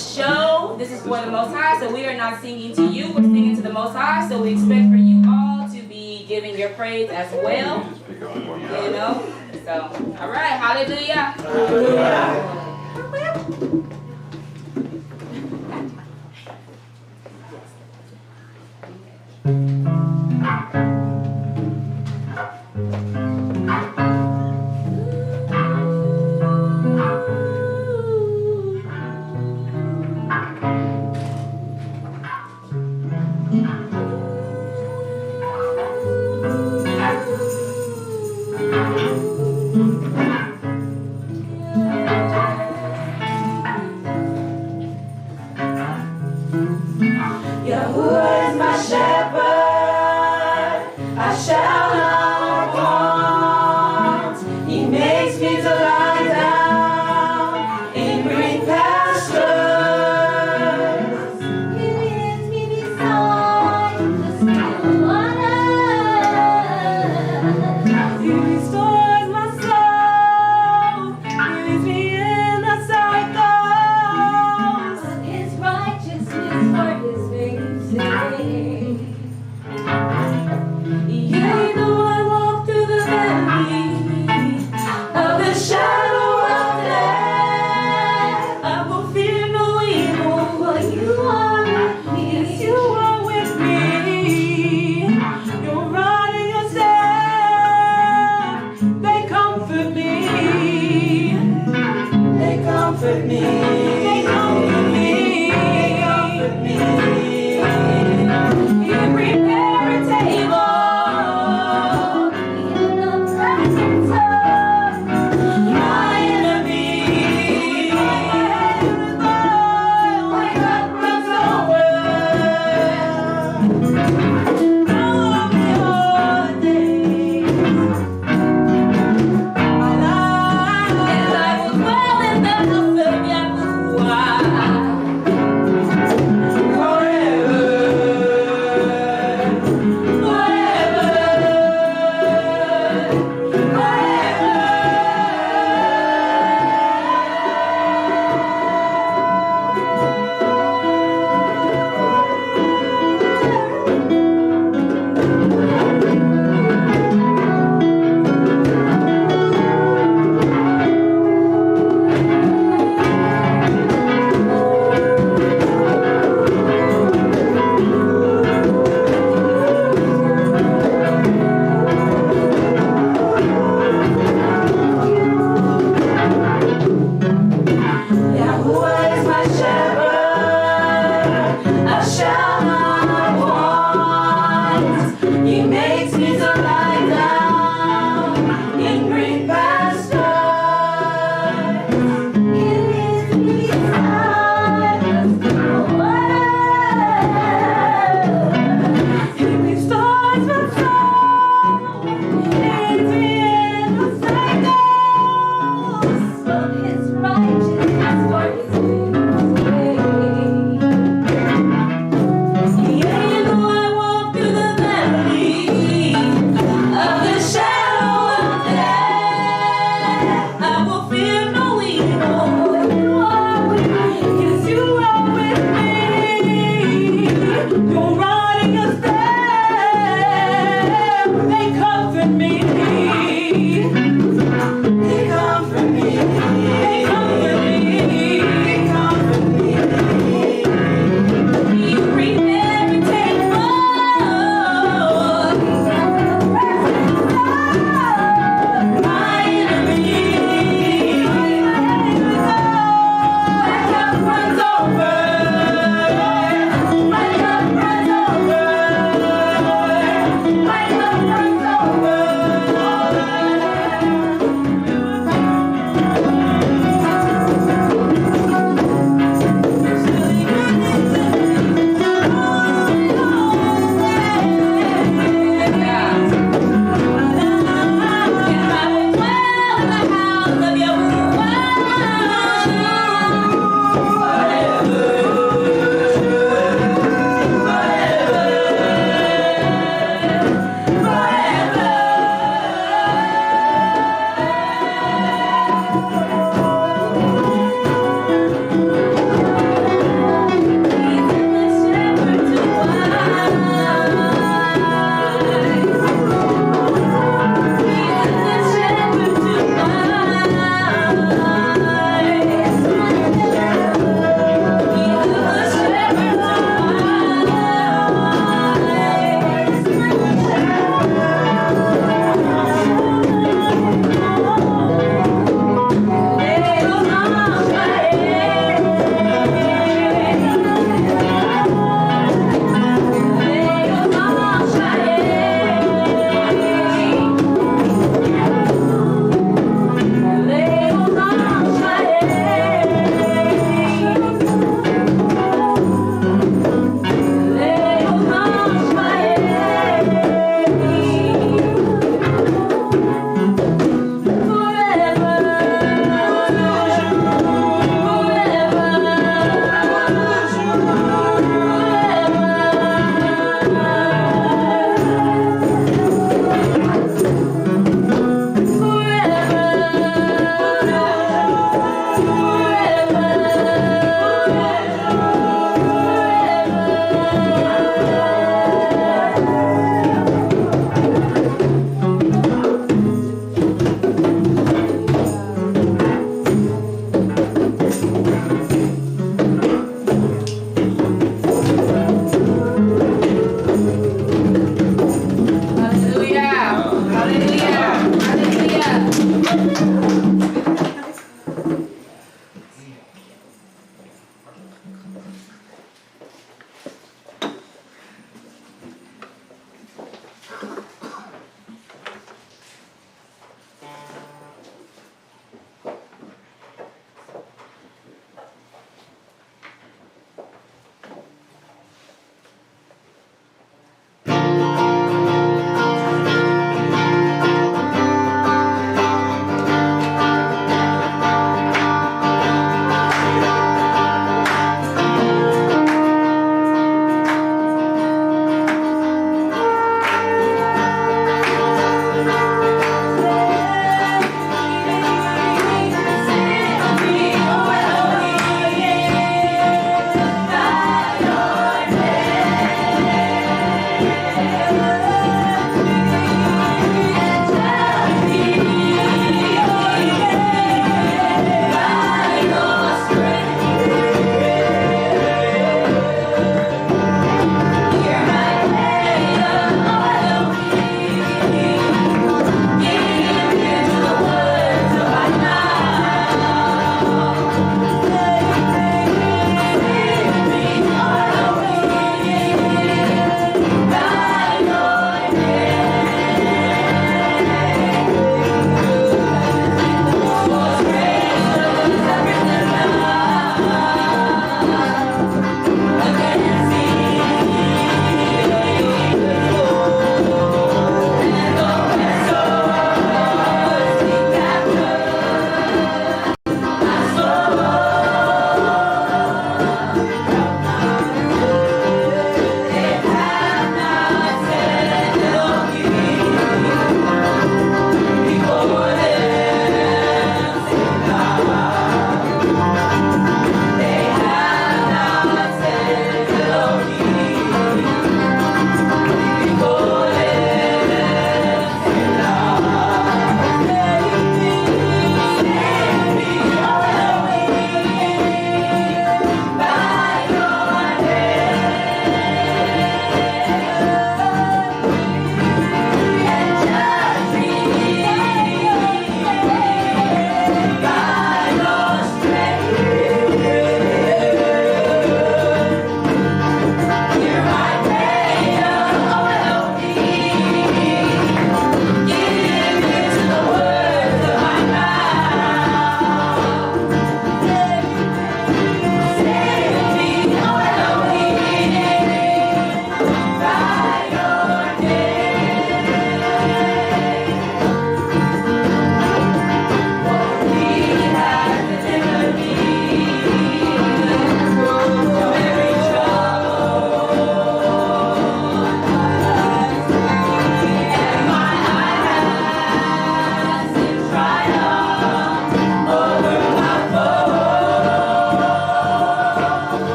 show. This is for the Most High, so we are not singing to you. We're singing to the Most High, so we expect for you all to be giving your praise as well. You know? So, all right. Hallelujah. Hallelujah.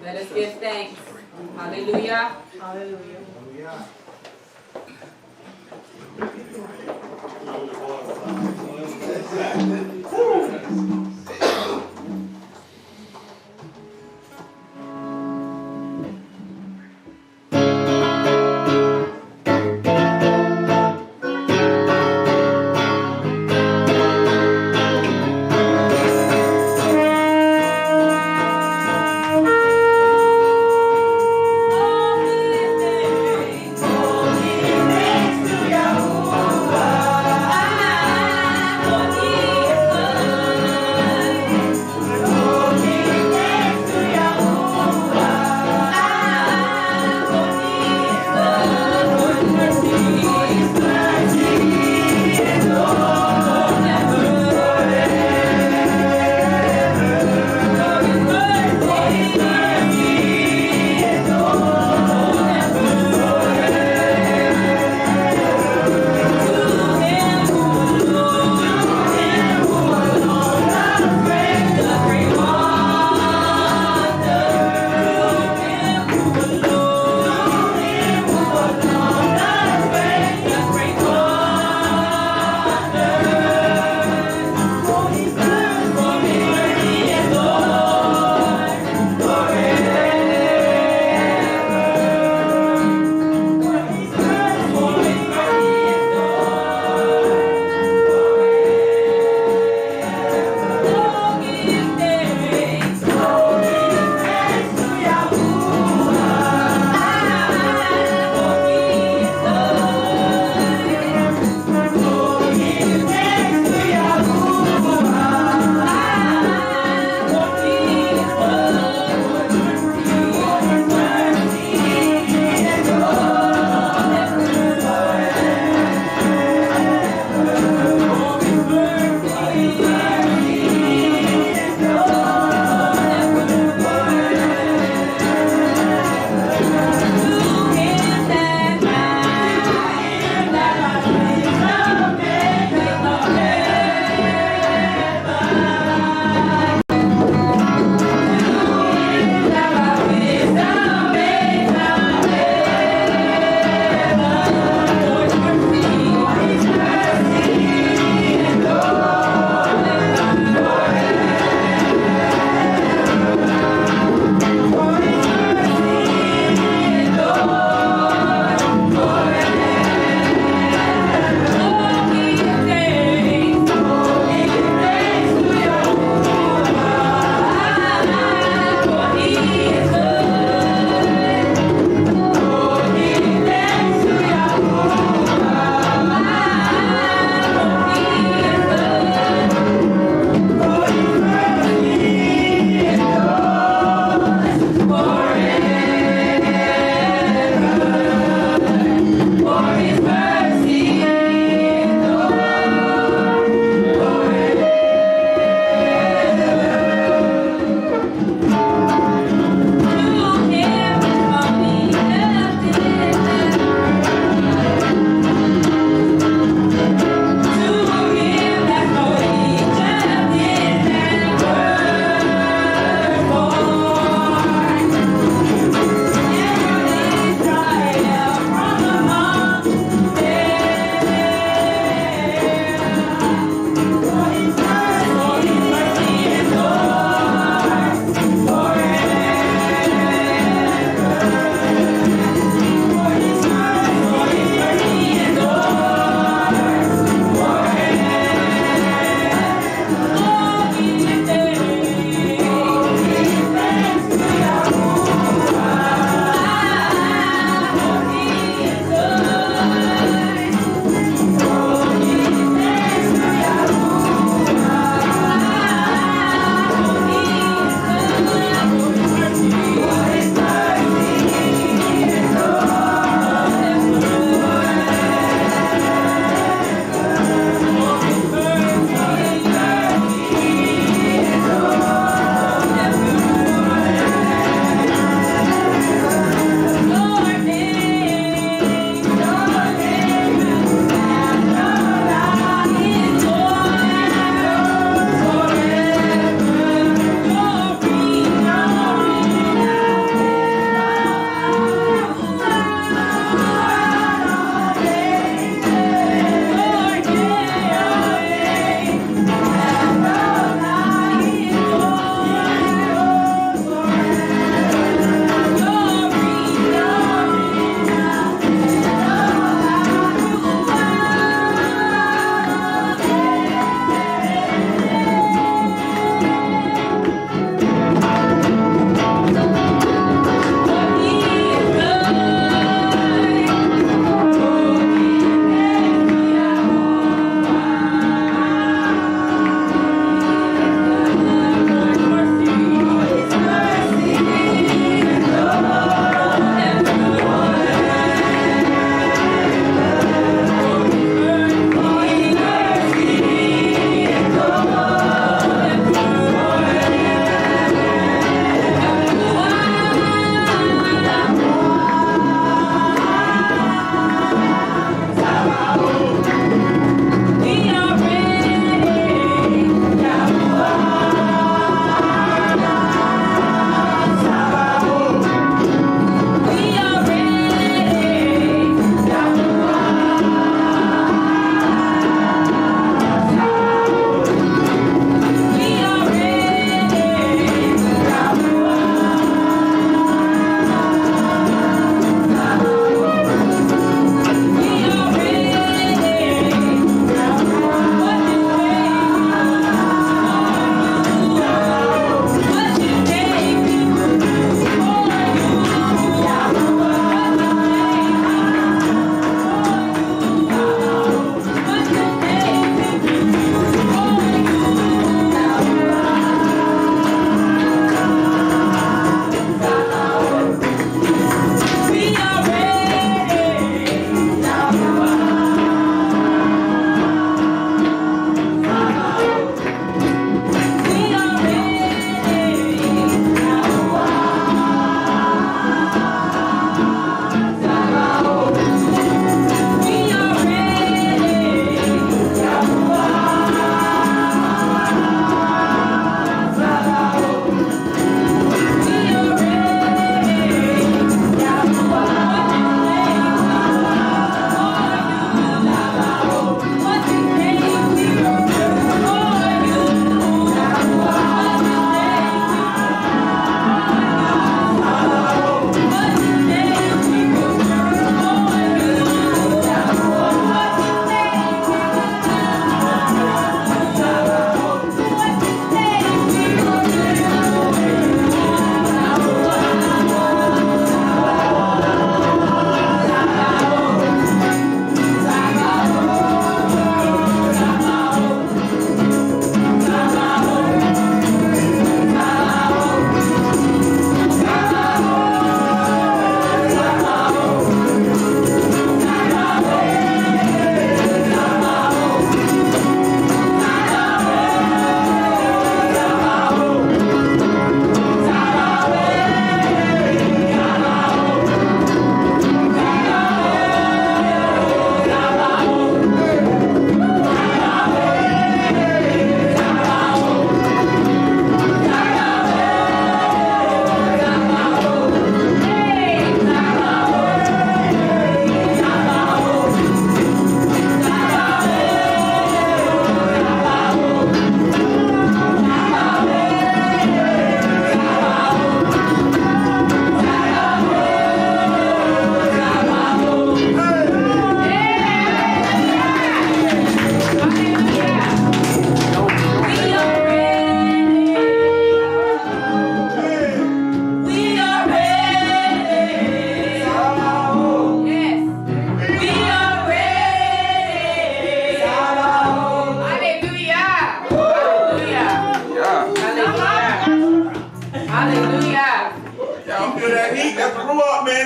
Let us give thanks. Hallelujah. Hallelujah. Oh,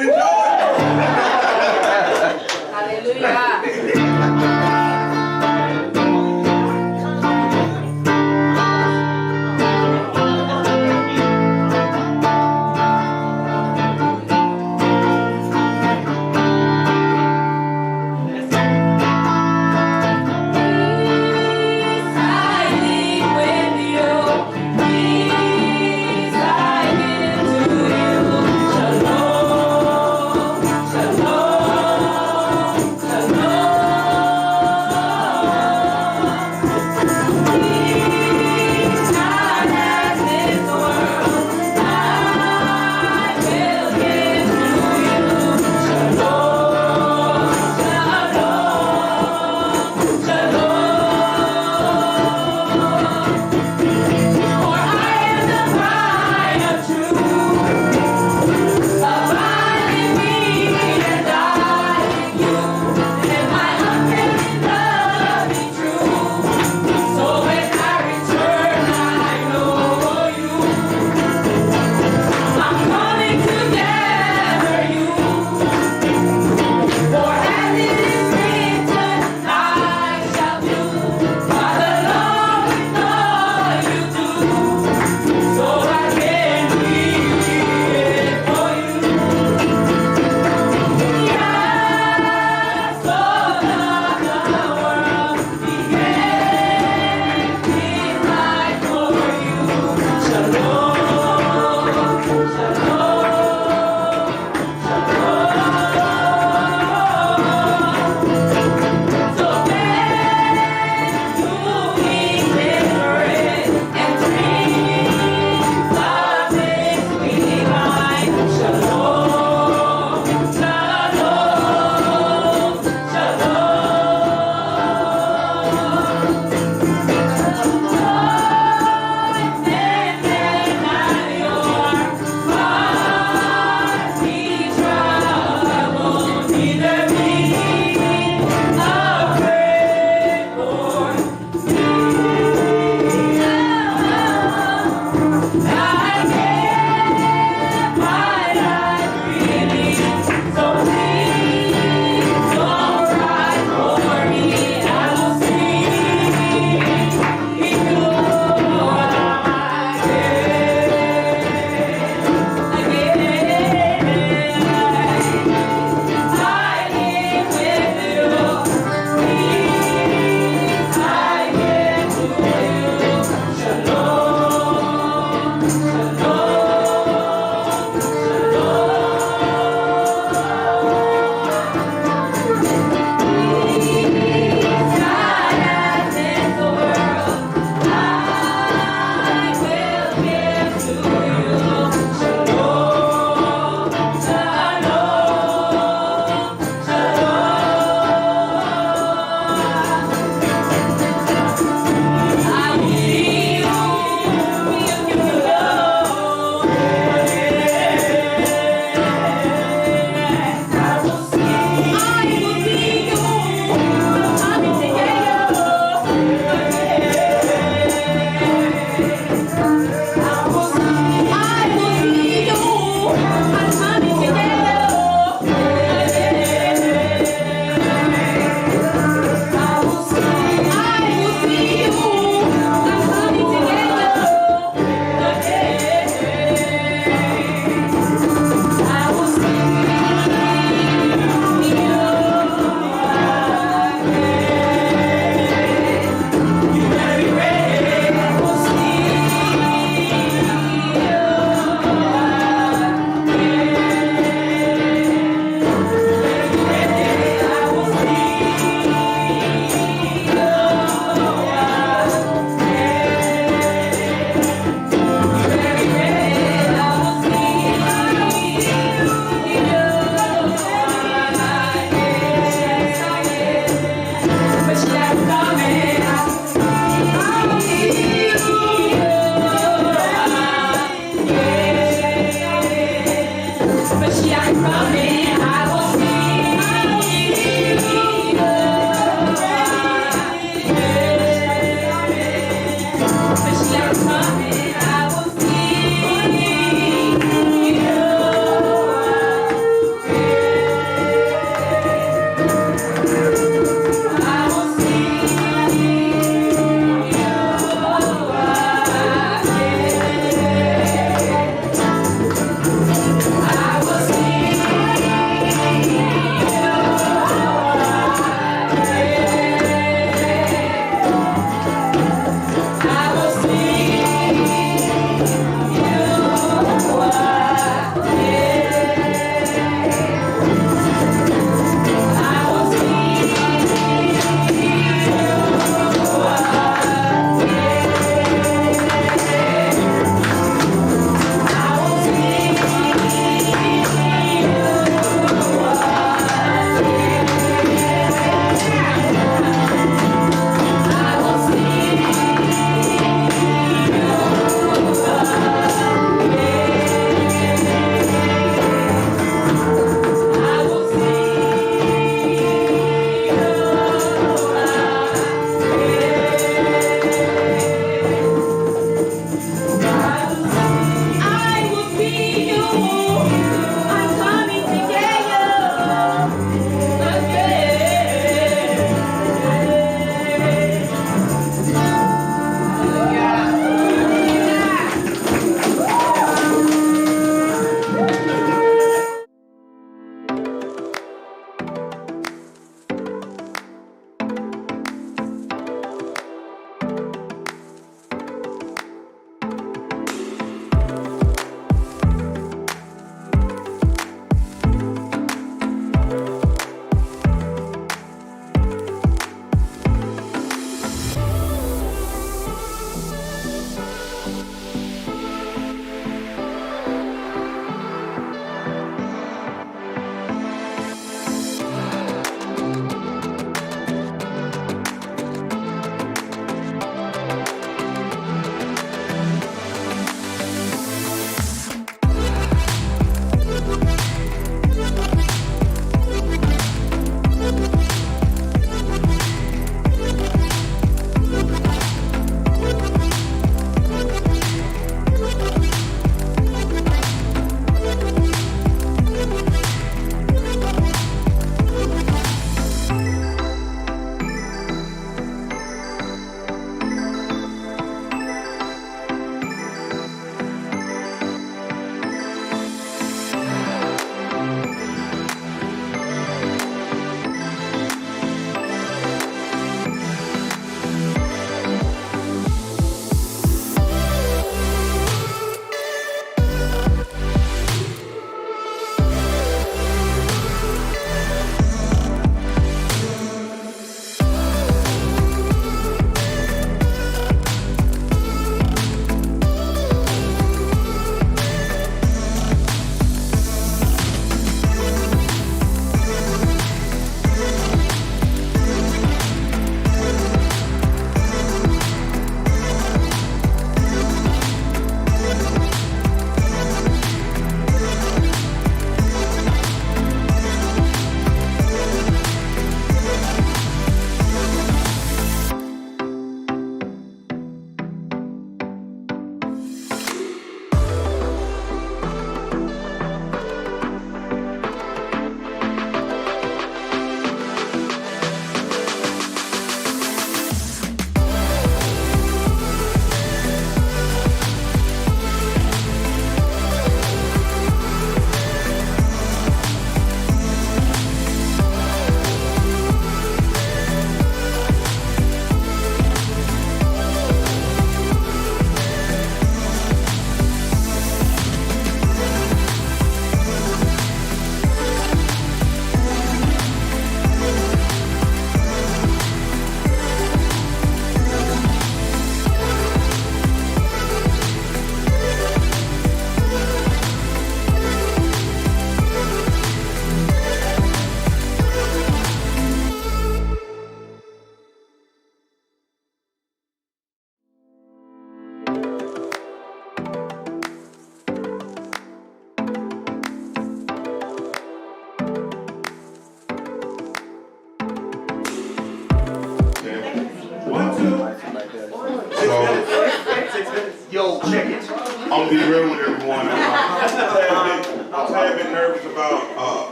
and enjoy. Hallelujah.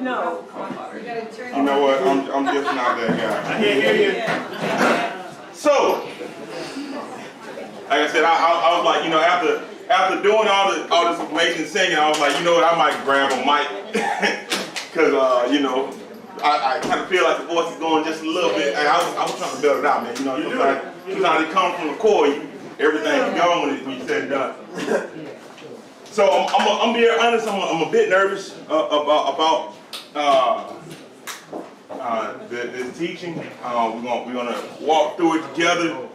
No. You know what? I'm just not that guy. I can't hear you. So, like I said, I was like, you know, after doing all this amazing singing, I was like, you know what? I might grab a mic because you know, I kind of feel like the voice is going just a little bit. And I was trying to build it out, man. You know, sometimes it comes from the core. Everything can go when you said and done. So I'm being honest. I'm a bit nervous about this teaching. We're gonna walk through it together.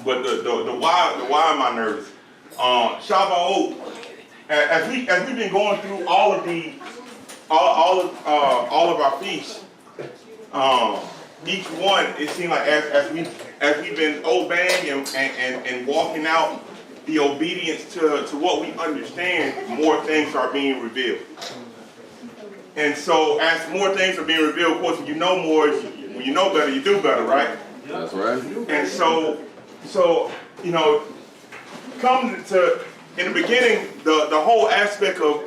But the why am I nervous? Shavu'ot, as we've been going through all of our feasts, each one, it seemed like as we've been obeying and walking out the obedience to what we understand, more things are being revealed. And so as more things are being revealed, of course, when you know more, when you know better, you do better, right? That's right. And so you know, come to, in the beginning, the whole aspect of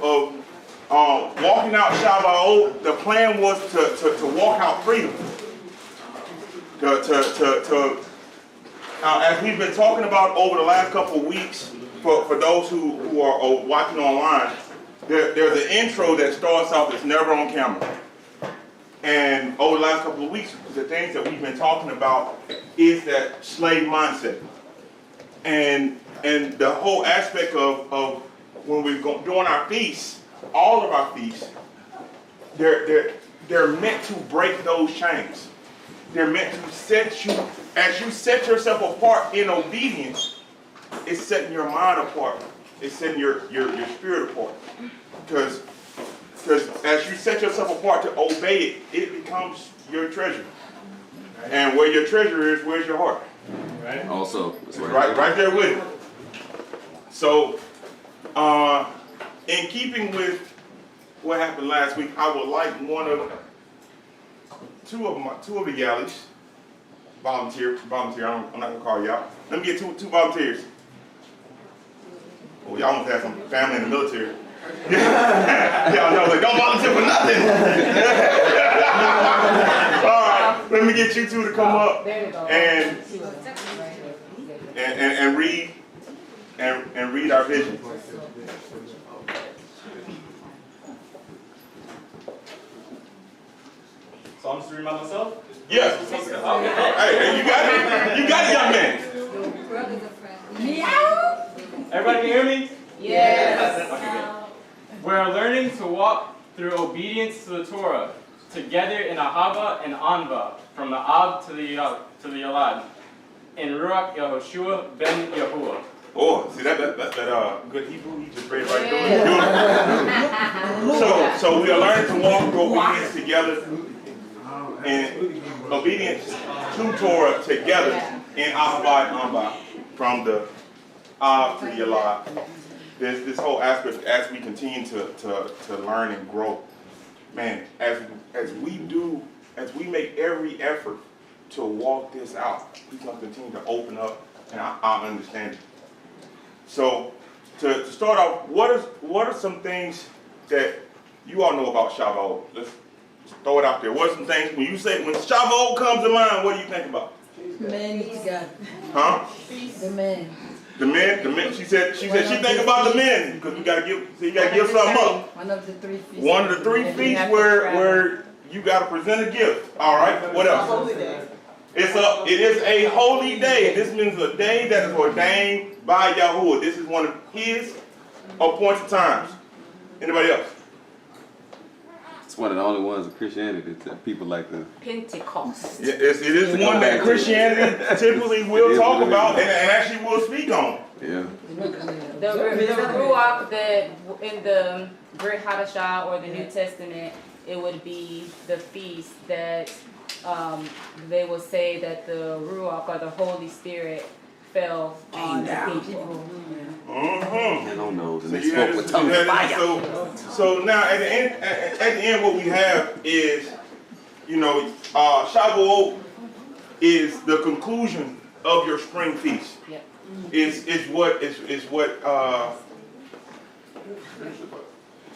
walking out Shavu'ot, the plan was to walk out freedom. As we've been talking about over the last couple of weeks, for those who are watching online, there's an intro that starts off that's never on camera. And over the last couple of weeks, the things that we've been talking about is that slave mindset. And the whole aspect of when we're doing our feasts, all of our feasts, they're meant to break those chains. They're meant to set you, as you set yourself apart in obedience, it's setting your mind apart. It's setting your spirit apart. Because as you set yourself apart to obey it, it becomes your treasure. And where your treasure is, where's your heart? Right. Also, it's right there with it. So, in keeping with what happened last week, I would like two of the galleys volunteer. I'm not gonna call y'all. Let me get two volunteers. Oh, y'all must have some family in the military. Y'all know, like, don't volunteer for nothing. All right, let me get you two to come up and read our vision. So I'm just reading by myself? Yes. Hey, you got it. You got it, young man. Meow. Everybody can hear me? Yes. Okay, good. We're learning to walk through obedience to the Torah, together in Ahava and Anva, from the Ab to the Yalad, in Ruach Yehoshua ben Yahuwah. Oh, see that good Hebrew? He just read right through it. So we are learning to walk through obedience together, and obedience to Torah together in Ahava and Anva, from the Ab to the Yalad. This whole aspect, as we continue to learn and grow, man, as we make every effort to walk this out, we can continue to open up and our understanding. So, to start off, what are some things that you all know about Shavuot? Let's throw it out there. What are some things when Shavuot comes to mind? What do you think about? Men together. Huh? The men. The men. She said she think about the men because you gotta give something up. One of the three feasts. One of the three feasts where you gotta present a gift. All right. What else? It is a holy day. This means a day that is ordained by Yahuwah. This is one of His appointed times. Anybody else? It's one of the only ones in Christianity that people like to. Pentecost. Yeah, it is one that Christianity typically will talk about and actually will speak on. Yeah. The Ruach that in the Brit Hadashah or the New Testament, it would be the feast that they will say that the Ruach or the Holy Spirit fell on the people. I don't know. And they spoke with tongues of fire. So now at the end, what we have is, Shavuot is the conclusion of your spring feast. Yep.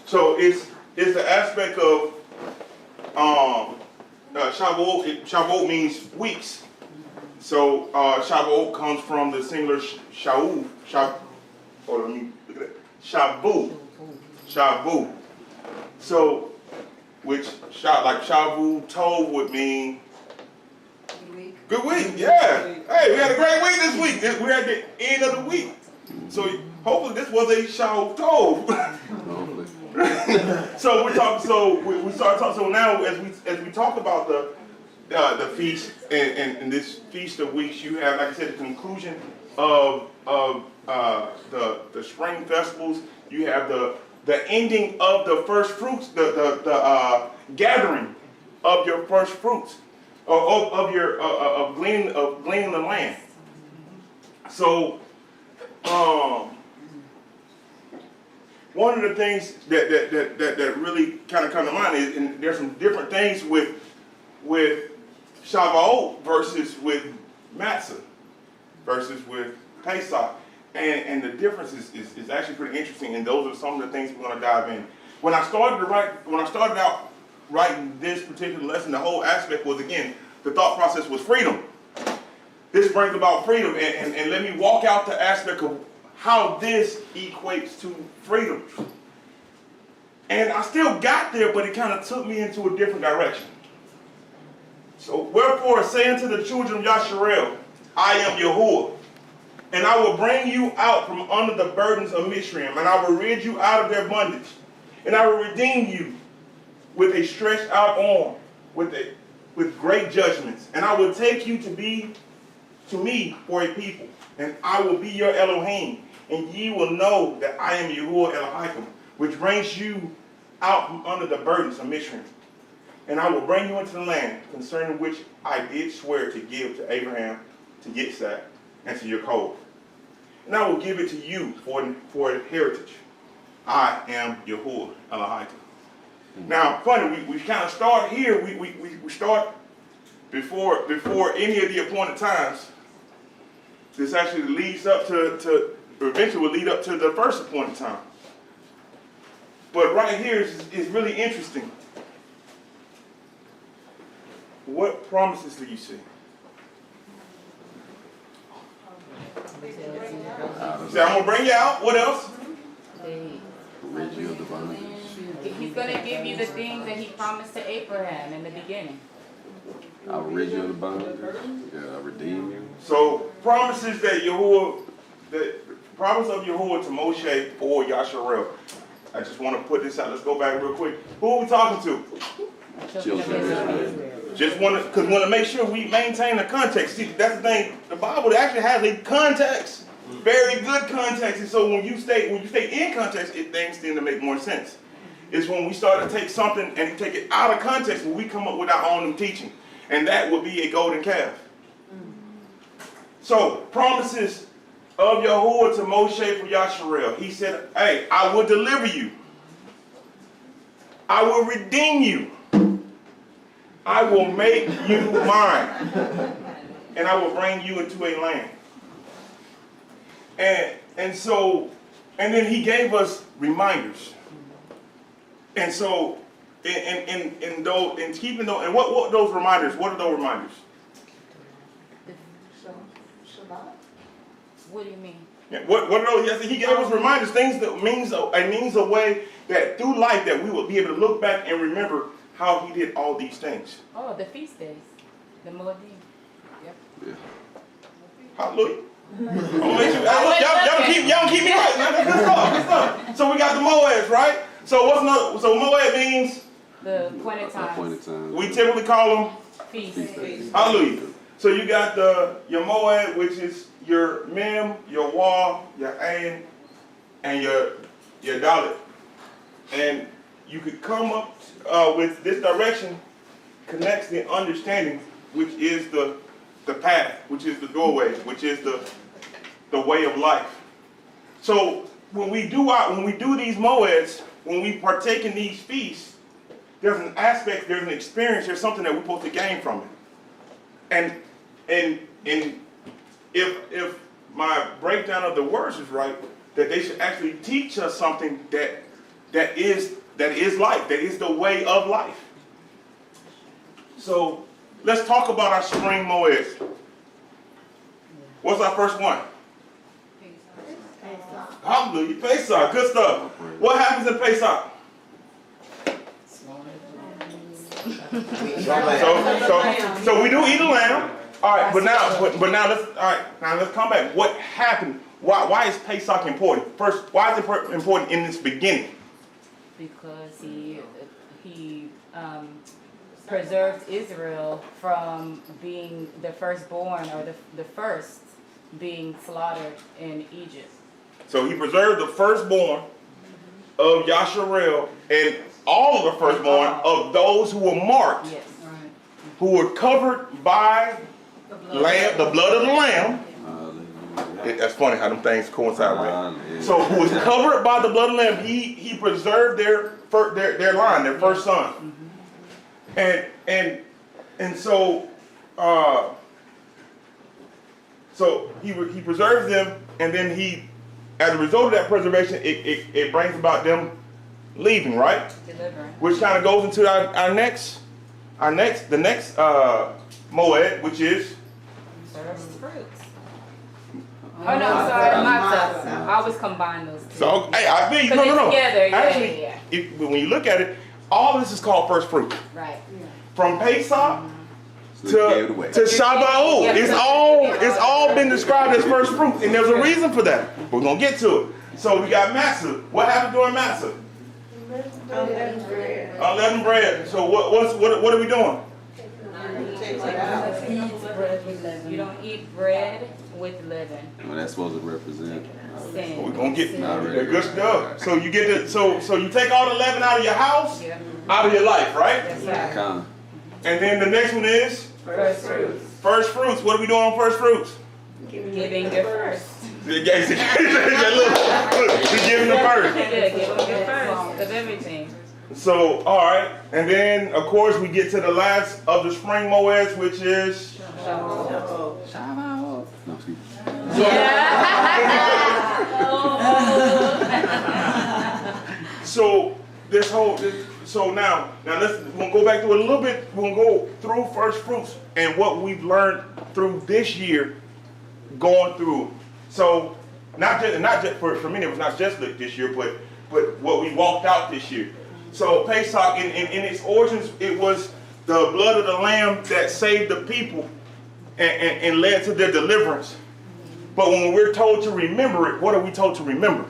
So is the aspect of Shavuot. Shavuot means weeks. So Shavuot comes from the singular Shavu. Hold on, let me look at that. Shavu. So, which like Shavu Tov would mean good week. Yeah. Hey, we had a great week this week. We're at the end of the week. So hopefully this was a Shavuot Tov. So we talk. So we start talking. So now as we talk about the feast and this feast of weeks, you have, like I said, the conclusion of the spring festivals. You have the ending of the first fruits, the gathering of your first fruits, of gleaning the land. So one of the things that really kind of come to mind is, and there's some different things with Shavuot versus with Matzah versus with Pesach. And the difference is actually pretty interesting, and those are some of the things we're going to dive in. When I started out writing this particular lesson, the whole aspect was, again, the thought process was freedom. This brings about freedom, and let me walk out the aspect of how this equates to freedom. And I still got there, but it kind of took me into a different direction. So, wherefore, say unto the children of Yasharel, I am Yahuwah. And I will bring you out from under the burdens of Mishraim, and I will rid you out of their bondage. And I will redeem you with a stretched out arm, with great judgments. And I will take you to be to me for a people, and I will be your Elohim. And ye will know that I am Yahuwah Elohim, which brings you out from under the burdens of Mishraim. And I will bring you into the land concerning which I did swear to give to Abraham, to Yitzhak, and to Yaakov. And I will give it to you for a heritage. I am Yahuwah Elohim. Now, funny, we kind of start here. We start before any of the appointed times. This actually leads up to eventually will lead up to the first appointed time. But right here is really interesting. What promises do you see? Say, I'm going to bring you out. What else? He's going to give you the things that he promised to Abraham in the beginning. I'll rid you of the bondage. Yeah, I'll redeem you. So promises that promise of Yahuwah to Moshe or Yasharel. I just want to put this out. Let's go back real quick. Who are we talking to? Just want to make sure we maintain the context. See, that's the thing. The Bible actually has a context, very good context. And so when you stay in context, things tend to make more sense. It's when we start to take something and take it out of context, when we come up with our own teaching, and that would be a golden calf. So promises of Yahuwah to Moshe for Yasharel. He said, "Hey, I will deliver you. I will redeem you. I will make you mine, and I will bring you into a land." And then he gave us reminders. And so, what those reminders? What are those reminders? What do you mean? Yeah, what are those? Yes, he gave us reminders, things that means a way that through life that we will be able to look back and remember how he did all these things. Oh, the feast days, the Moedim. Yep. Yeah. Hallelujah. Y'all keep me right. Good stuff. So we got the Moeds, right? So So Moed means the appointed times. We typically call them Feast. Hallelujah. So you got your Moed, which is your Mem, your Wa, your Ain, and your Dalet. And you could come up with this direction, connects the understanding, which is the path, which is the doorway, which is the way of life. So when we do these Moeds, when we partake in these feasts, there's an aspect, there's an experience, there's something that we're supposed to gain from it. And if my breakdown of the words is right, that they should actually teach us something that is that is life, that is the way of life. So let's talk about our spring moeds. What's our first one? Hallelujah, Pesach, good stuff. What happens in Pesach? So we do eat a lamb. All right, but now let's come back. What happened? Why is Pesach important? First, why is it important in this beginning? Because he preserved Israel from being the firstborn or the first being slaughtered in Egypt. So he preserved the firstborn of Yasharel and all of the firstborn of those who were marked, Yes. who were covered by the blood of the lamb. That's funny how them things coincide, right? So who was covered by the blood of the lamb, he preserved their line, their first son. And so he preserves them, and then as a result of that preservation, it brings about them leaving, right? Delivering. Which kind of goes into the next moed, which is First fruits. Oh no, I'm sorry, matzah. I always combine those two. so. Hey, I think no. Together, Actually, yeah. when you look at it, all this is called first fruit. Right. From Pesach So you gave it away. to Shavu'ot, it's all been described as first fruit, and there's a reason for that. We're gonna get to it. So we got matzah. What happened during matzah? Unleavened bread. So what are we doing? You don't eat bread with leaven. Well, that's supposed to represent. Sin. We're gonna get Not that really. good stuff. So you get the so you take all the leaven out of your house, Yeah. out of your life, right? That's right. Kind And then the next one is First fruits. first fruits. What are we doing on first fruits? Giving your first. Look, you're giving the first. Yeah, give them your first of everything. So, all right, and then of course we get to the last of the spring moeds, which is So, no, excuse me. so so now we're gonna go back to it a little bit. We're gonna go through first fruits and what we've learned through this year, going through. So not just for many of us, not just this year, but what we walked out this year. So Pesach in its origins, it was the blood of the lamb that saved the people and led to their deliverance. But when we're told to remember it, what are we told to remember?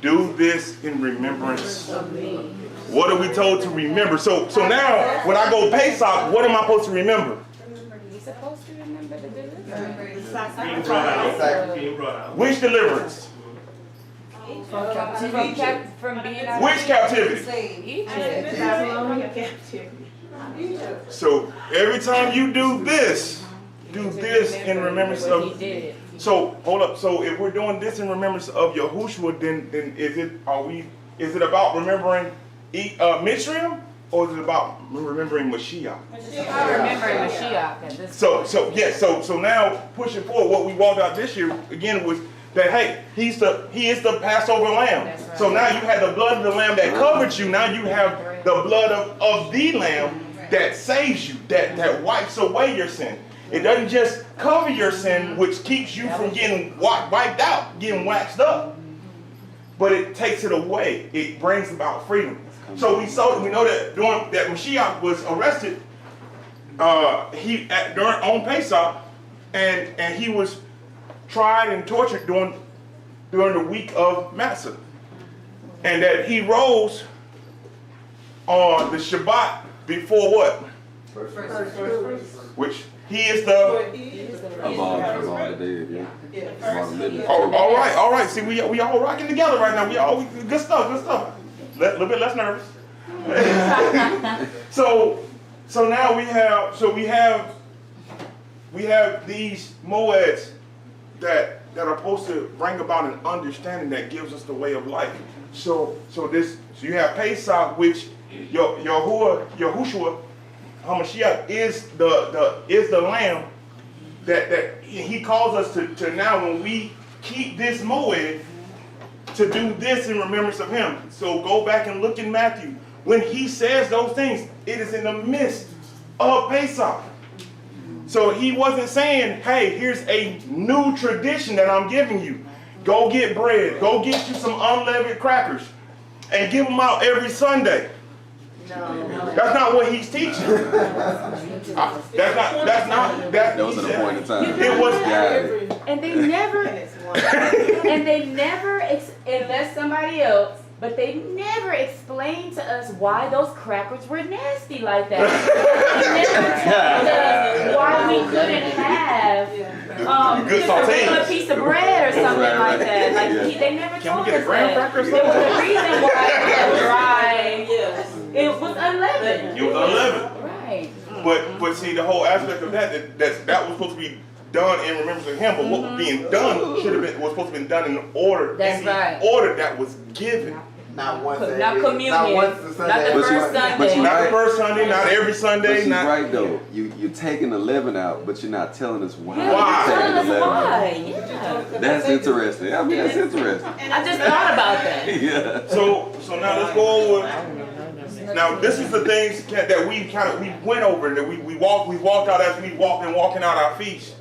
Do this in remembrance of me. What are we told to remember? So now, when I go Pesach, what am I supposed to remember? You're supposed to remember the deliverance. Being brought out. Which deliverance? From being out Which captivity? Egypt. So every time you do this in remembrance What he of. did. So hold up. So if we're doing this in remembrance of Yahushua, then is it about remembering Mitzrayim, or is it about remembering Mashiach? Remembering Mashiach at this So now pushing forward, what we walked out this year again was that hey, he is the Passover lamb. That's right. So now you had the blood of the lamb that covered you. Now you have the blood of the lamb that saves you, that wipes away your sin. It doesn't just cover your sin, which keeps you from getting wiped out, getting waxed up, but it takes it away. It brings about freedom. So we know that during that Mashiach was arrested, on Pesach, and he was tried and tortured during the week of Matzah, and that he rose on the Shabbat before what? First which he is the Of all the dead, yeah. Of all the living. all right. See, we all rocking together right now. We good stuff. A little bit less nervous. So now we have these moeds that are supposed to bring about an understanding that gives us the way of life. So you have Pesach, which Yahushua HaMashiach is the lamb that he calls us to now when we keep this moed to do this in remembrance of him. So go back and look in Matthew. When he says those things, it is in the midst of Pesach. So he wasn't saying, hey, here's a new tradition that I'm giving you. Go get bread. Go get you some unleavened crackers and give them out every Sunday. No. That's not what he's teaching. That's not. That was at a point in time. It was. And they never, unless somebody else, but they never explained to us why those crackers were nasty like that. They never told us why we couldn't have just a regular piece of bread or something like that. Like they never told us that. There was a reason why it was dry. It was unleavened. It was unleavened. Right. But see, the whole aspect of that was supposed to be done in remembrance of him. But what was being done was supposed to be done in order. That's right. Order that was given. Not once Not communion. Not once a Sunday. Not the first Sunday. Not the first Sunday, not every Sunday. But she's right though. You're taking the leaven out, but you're not telling us why. Why? You're taking the leaven Why? out. Yeah. That's interesting. I mean, that's interesting. I just thought about that. Yeah. So now let's go over. Now this is the things that we went over, that we walked out as we walking out our feast.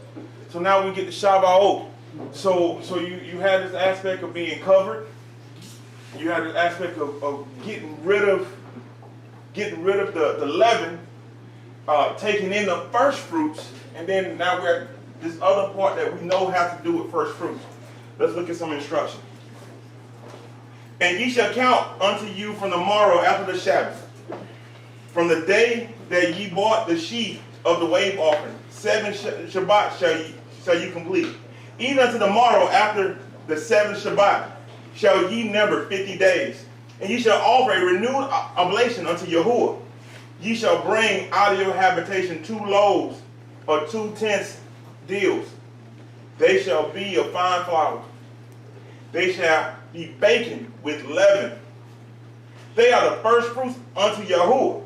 So now we get to Shavu'ot. So you had this aspect of being covered. You had this aspect of getting rid of the leaven, taking in the first fruits, and then now we're at this other part that we know has to do with first fruits. Let's look at some instruction. And ye shall count unto you from the morrow after the Sabbath, from the day that ye bought the sheaf of the wave offering. 7 Shabbat shall you complete. Even unto the morrow after the 7th Shabbat shall ye number 50 days. And ye shall offer a renewed oblation unto Yahuwah. Ye shall bring out of your habitation 2 loaves or 2 tenths deals. They shall be of fine flour. They shall be baken with leaven. They are the first fruits unto Yahuwah.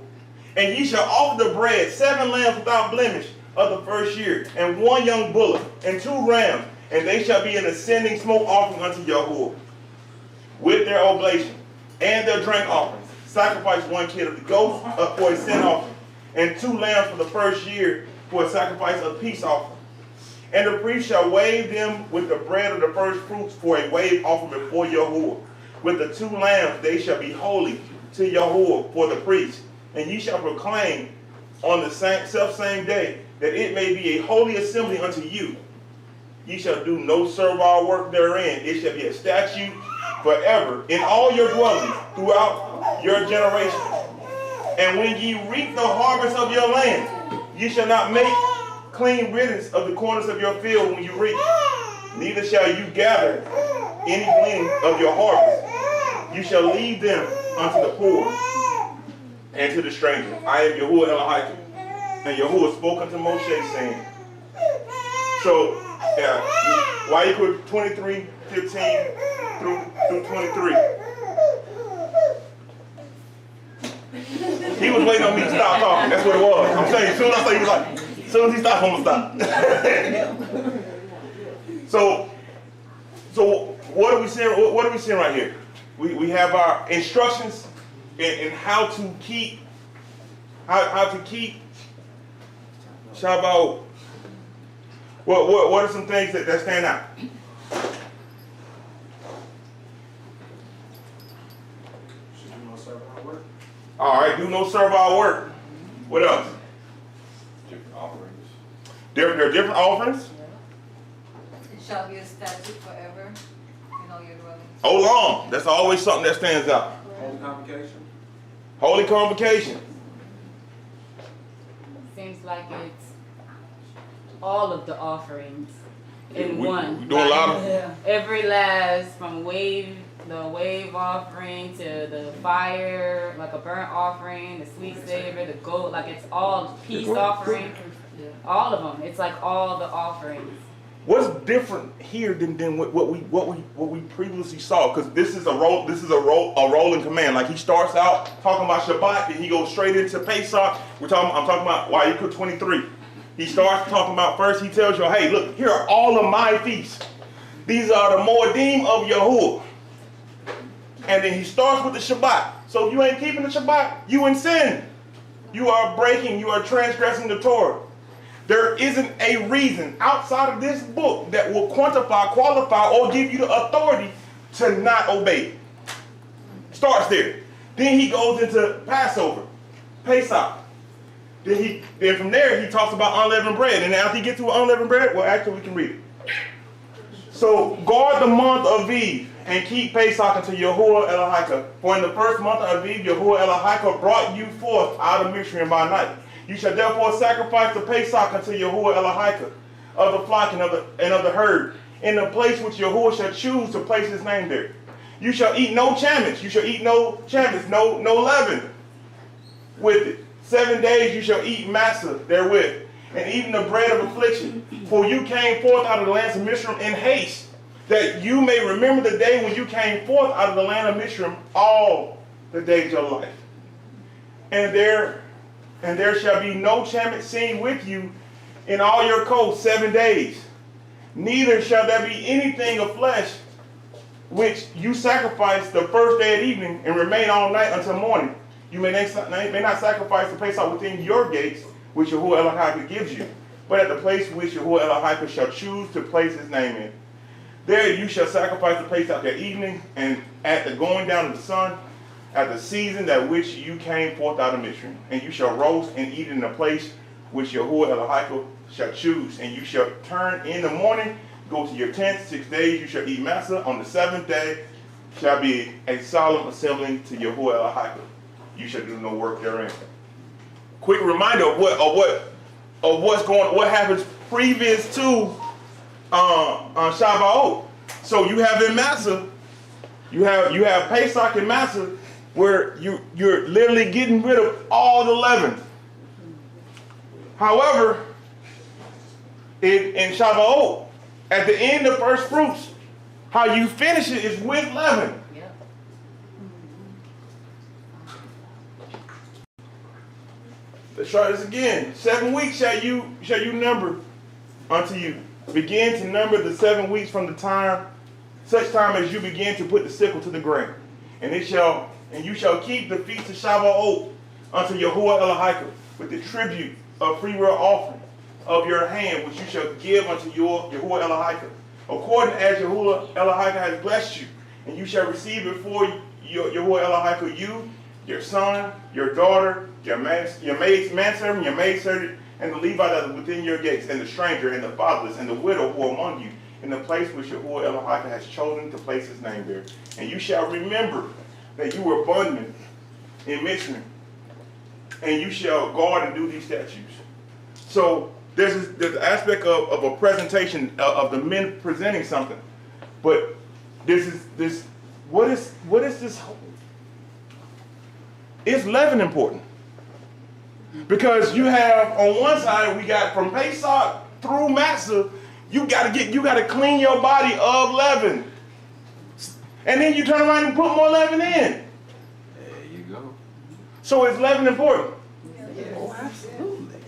And ye shall offer the bread 7 lambs without blemish of the first year, and 1 young bullock, and 2 rams, and they shall be an ascending smoke offering unto Yahuwah. With their oblation and their drink offerings, sacrifice 1 kid of the goats for a sin offering, and 2 lambs for the first year for a sacrifice of peace offering. And the priest shall wave them with the bread of the first fruits for a wave offering before Yahuwah. With the 2 lambs they shall be holy to Yahuwah for the priest. And ye shall proclaim on the self-same day that it may be a holy assembly unto you. Ye shall do no servile work therein. It shall be a statute forever in all your dwellings throughout your generations. And when ye reap the harvest of your land, ye shall not make clean riddance of the corners of your field when you reap. Neither shall you gather any gleaning of your harvest. You shall leave them unto the poor and to the stranger. I am Yahuwah Elohim. And Yahuwah spoke unto Moshe, saying, so, why you put 23, 15 through 23? He was waiting on me to stop talking. That's what it was. I'm saying, as soon as I say, he was like, as soon as he stopped, I'm gonna stop. So what are we seeing? What are we seeing right here? We have our instructions in how to keep Shavuot. What are some things that stand out? All right, do no servile work. What else? Different offerings. There are different offerings. It shall be a statute forever in all your dwellings. Oh, long. That's always something that stands out. Holy convocation. Holy convocation. Seems like it's all of the offerings in one. We do a lot of. Every last, from the wave offering to the fire, like a burnt offering, the sweet savor, the goat, like it's all peace offering. All of them. It's like all the offerings. What's different here than what we previously saw? Because this is a rolling command. Like he starts out talking about Shabbat, then he goes straight into Pesach. I'm talking about why he put 23. He starts talking about first. He tells you, hey, look, here are all of my feasts. These are the Moedim of Yahuwah. And then he starts with the Shabbat. So if you ain't keeping the Shabbat, you in sin. You are breaking, you are transgressing the Torah. There isn't a reason outside of this book that will quantify, qualify, or give you the authority to not obey it. Starts there. Then he goes into Passover, Pesach. Then from there he talks about unleavened bread. And after he gets to unleavened bread, well, actually we can read it. So guard the month of Aviv and keep Pesach unto Yahuwah Elohika. For in the first month of Aviv, Yahuwah Elohika brought you forth out of Mitzrayim by night. You shall therefore sacrifice the Pesach unto Yahuwah Elohika of the flock and of the herd, in the place which Yahuwah shall choose to place his name there. You shall eat no chametz. You shall eat no chametz, no leaven with it. 7 days you shall eat matzah therewith, and even the bread of affliction. For you came forth out of the land of Mitzrayim in haste, that you may remember the day when you came forth out of the land of Mitzrayim all the days of your life. And there shall be no chametz seen with you in all your coasts 7 days. Neither shall there be anything of flesh which you sacrifice the first day at evening and remain all night until morning. You may not sacrifice the Pesach within your gates, which Yahuwah Elohika gives you, but at the place which Yahuwah Elohika shall choose to place his name in. There you shall sacrifice the Pesach at evening, and at the going down of the sun, at the season at which you came forth out of Mitzrayim. And you shall roast and eat in the place which Yahuwah Elohika shall choose. And you shall turn in the morning, go to your tent. 6 days you shall eat matzah. On the 7th day shall be a solemn assembly to Yahuwah Elohika. You shall do no work therein. Quick reminder of what happens previous to Shavu'ot. So you have in matzah, you have Pesach and matzah, where you're literally getting rid of all the leaven. However, in Shavu'ot, at the end of first fruits, how you finish it is with leaven. Let's try this again. 7 weeks shall you number unto you. Begin to number the 7 weeks from the time, such time as you begin to put the sickle to the ground. And you shall keep the feast of Shavu'ot unto Yahuwah Elohika with the tribute of freewill offering of your hand, which you shall give unto Yahuwah Elohika, according as Yahuwah Elohika has blessed you. And you shall receive it for Yahuwah Elohika, you, your son, your daughter, your manservant, your maidservant, and the Levite that is within your gates, and the stranger, and the fatherless, and the widow who are among you, in the place which Yahuwah Elohika has chosen to place his name there. And you shall remember that you were bondmen in Mitzrayim, and you shall guard and do these statutes. So there's an aspect of a presentation of the men presenting something, but what is this? Is leaven important? Because you have on one side, we got from Pesach through Matzah, you gotta clean your body of leaven. And then you turn around and put more leaven in. There you go. So is leaven important? Yes. Oh, absolutely.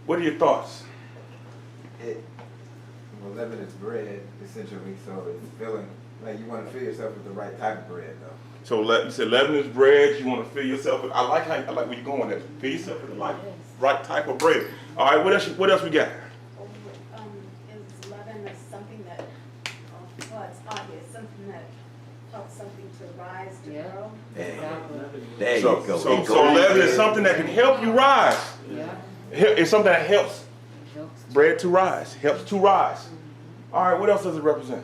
What are your thoughts? Leaven is bread, essentially, so it's filling, like you want to fill yourself with the right type of bread, though. So you said leaven is bread. You want to fill yourself with. I like where you're going there. Fill yourself with the right type of bread. All right. What else we got? Is leaven something that? Well, it's obvious. Something that helps something to rise to grow. There you go. So leaven is something that can help you rise. Yeah. It's something that helps bread to rise. Helps to rise. All right. What else does it represent?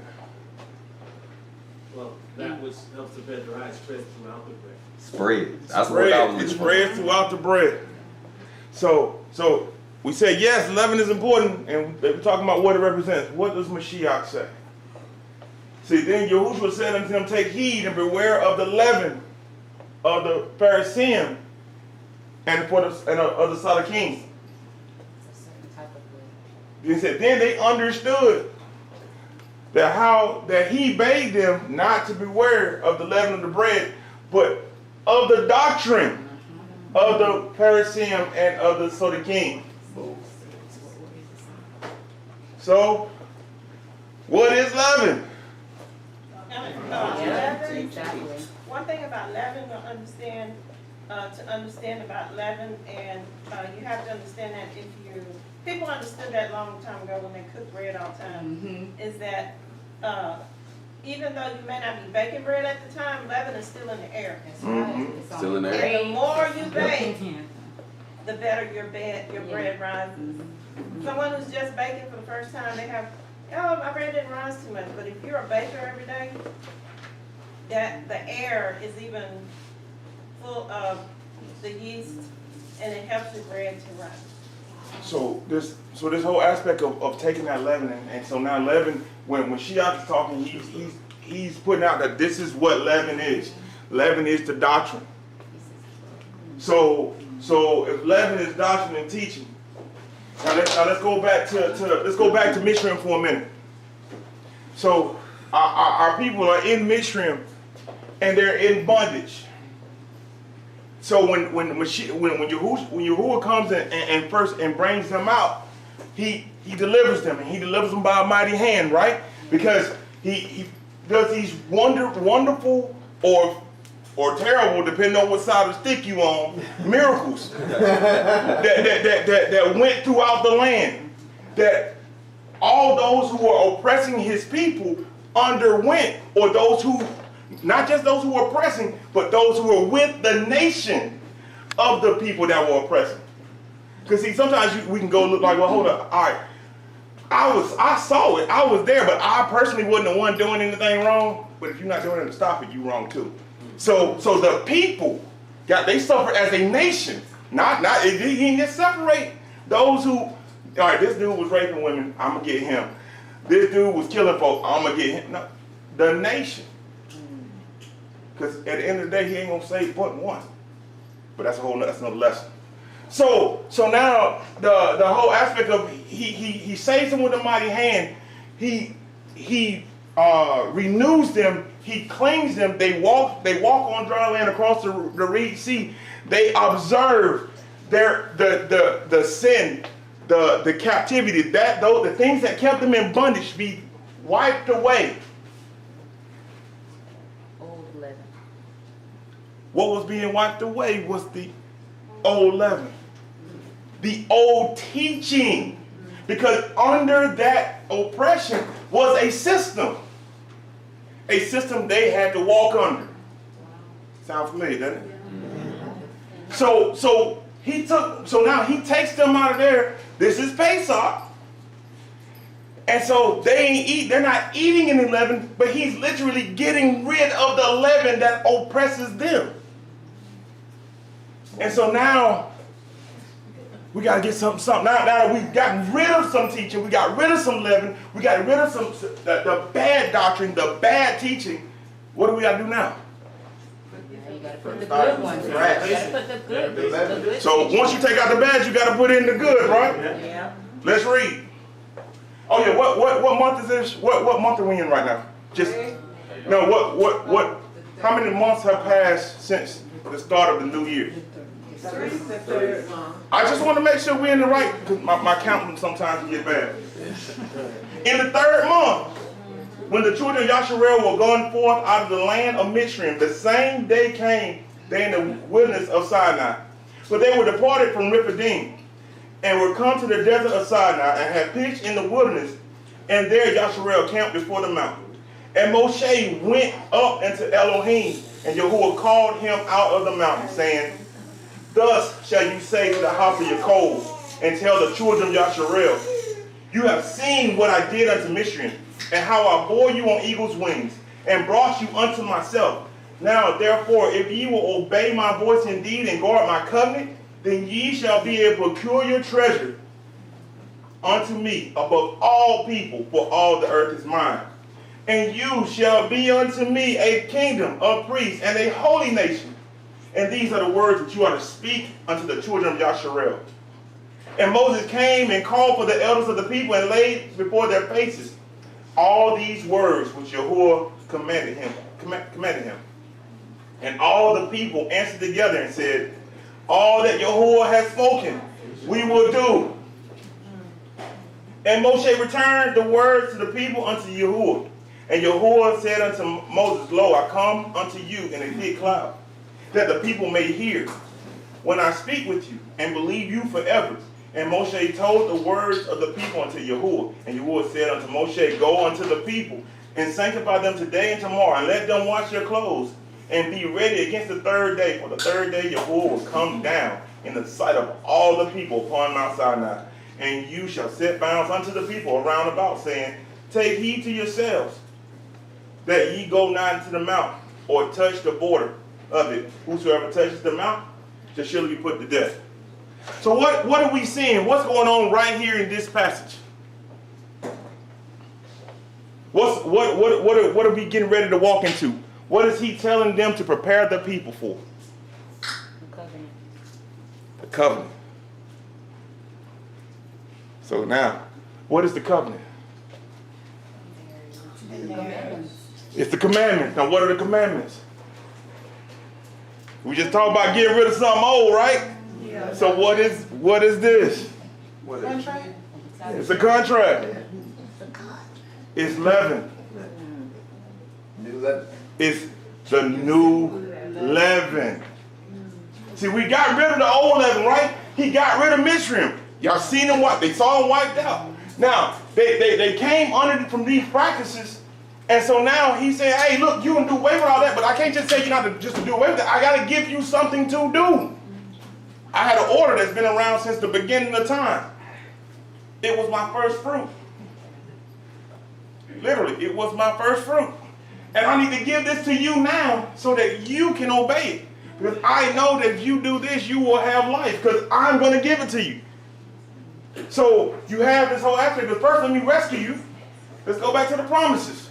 Well, that which helps the bread to rise spreads throughout the bread. Spread. That's what I was It looking spreads throughout the bread. So we say yes, leaven is important, and we're talking about what it represents. What does Mashiach say? See, then Yahushua said unto them, take heed and beware of the leaven of the Pharisee and of the Sadducees. He said, then they understood that he bade them not to beware of the leaven of the bread, but of the doctrine of the Pharisee and of the Sadducees. So, what is leaven? Exactly. One thing about leaven to understand about leaven, and you have to understand that people understood that long time ago when they cooked bread all the time, is that even though you may not be baking bread at the time, leaven is still in the air. Still in there. And the more you bake, the better your bread rises. Someone who's just baking for the first time, they have, oh, my bread didn't rise too much. But if you're a baker every day, that the air is even full of the yeast, and it helps your bread to rise. So this whole aspect of taking that leaven, and so now leaven, when Shiach is talking, he's putting out that this is what leaven is. Leaven is the doctrine. So if leaven is doctrine and teaching, now let's go back to Mitzrayim for a minute. So our people are in Mitzrayim and they're in bondage. So when Yahuwah comes and first brings them out, he delivers them, and he delivers them by a mighty hand, right? Because he does these wonderful or terrible, depending on what side of the stick you on, miracles that went throughout the land, that all those who were oppressing his people underwent, or those who, not just those who were oppressing, but those who were with the nation of the people that were oppressing. Because see, sometimes we can go look like, well, hold up, all right, I saw it, I was there, but I personally wasn't the one doing anything wrong. But if you're not doing it to stop it, you're wrong too. So the people, they suffer as a nation. He didn't just separate those who, all right, this dude was raping women, I'm going to get him. This dude was killing folks, I'm going to get him. No, the nation. Because at the end of the day, he ain't going to save but one. But that's another lesson. So now the whole aspect of he saves them with a mighty hand. He renews them. He cleans them. They walk on dry land across the Red Sea. They observe the sin, the captivity, the things that kept them in bondage be wiped away. Old leaven. What was being wiped away was the old leaven, the old teaching, because under that oppression was a system they had to walk under. Sound familiar, doesn't it? So now he takes them out of there. This is Pesach. And so they're not eating any leaven, but he's literally getting rid of the leaven that oppresses them. And so now we got to get something. Now that we've gotten rid of some teaching, we got rid of some leaven, we got rid of the bad doctrine, the bad teaching. What do we got to do now? You got to put the good ones in. You got to put the good. So once you take out the bad, you got to put in the good, right? Yeah. Let's read. Oh yeah, what month is this? What month are we in right now? How many months have passed since the start of the new year? I just want to make sure we're in the right, because my counting sometimes get bad. In the third month, when the children of Yasharel were going forth out of the land of Mitzrayim, the same day came they in the wilderness of Sinai. But they were departed from Rephidim, and were come to the desert of Sinai, and had pitched in the wilderness, and there Yasharel camped before the mountain. And Moshe went up into Elohim, and Yahuwah called him out of the mountain, saying, Thus shall you say to the house of Yaakov, and tell the children of Yasharel, You have seen what I did unto Mitzrayim, and how I bore you on eagle's wings, and brought you unto myself. Now therefore, if ye will obey my voice indeed, and guard my covenant, then ye shall be a peculiar treasure unto me above all people, for all the earth is mine. And you shall be unto me a kingdom of priests and a holy nation. And these are the words which you are to speak unto the children of Yasharel. And Moses came and called for the elders of the people and laid before their faces all these words which Yahuwah commanded him. And all the people answered together and said, All that Yahuwah has spoken, we will do. And Moshe returned the words to the people unto Yahuwah. And Yahuwah said unto Moses, Lo, I come unto you in a thick cloud, that the people may hear when I speak with you, and believe you forever. And Moshe told the words of the people unto Yahuwah. And Yahuwah said unto Moshe, Go unto the people, and sanctify them today and tomorrow, and let them wash their clothes, and be ready against the third day. For the third day Yahuwah will come down in the sight of all the people upon Mount Sinai. And you shall set bounds unto the people around about, saying, Take heed to yourselves, that ye go not into the mount, or touch the border of it. Whosoever touches the mount shall surely be put to death. So what are we seeing? What's going on right here in this passage? What are we getting ready to walk into? What is he telling them to prepare the people for? The covenant. The covenant. So now, what is the covenant? It's the commandments. Now what are the commandments? We just talked about getting rid of something old, right? Yeah. So what is this? Contract? It's a contract. It's leaven. New leaven. It's the new leaven. See, we got rid of the old leaven, right? He got rid of Mizraim. Y'all seen him wipe? They saw him wiped out. Now, they came under from these practices, and so now he said, hey, look, you can do away with all that, but I can't just say you not to just to do away with it. I got to give you something to do. I had an order that's been around since the beginning of time. It was my first fruit. Literally, it was my first fruit. And I need to give this to you now so that you can obey it. Because I know that if you do this, you will have life. Because I'm going to give it to you. So you have this whole aspect. But first, let me rescue you. Let's go back to the promises.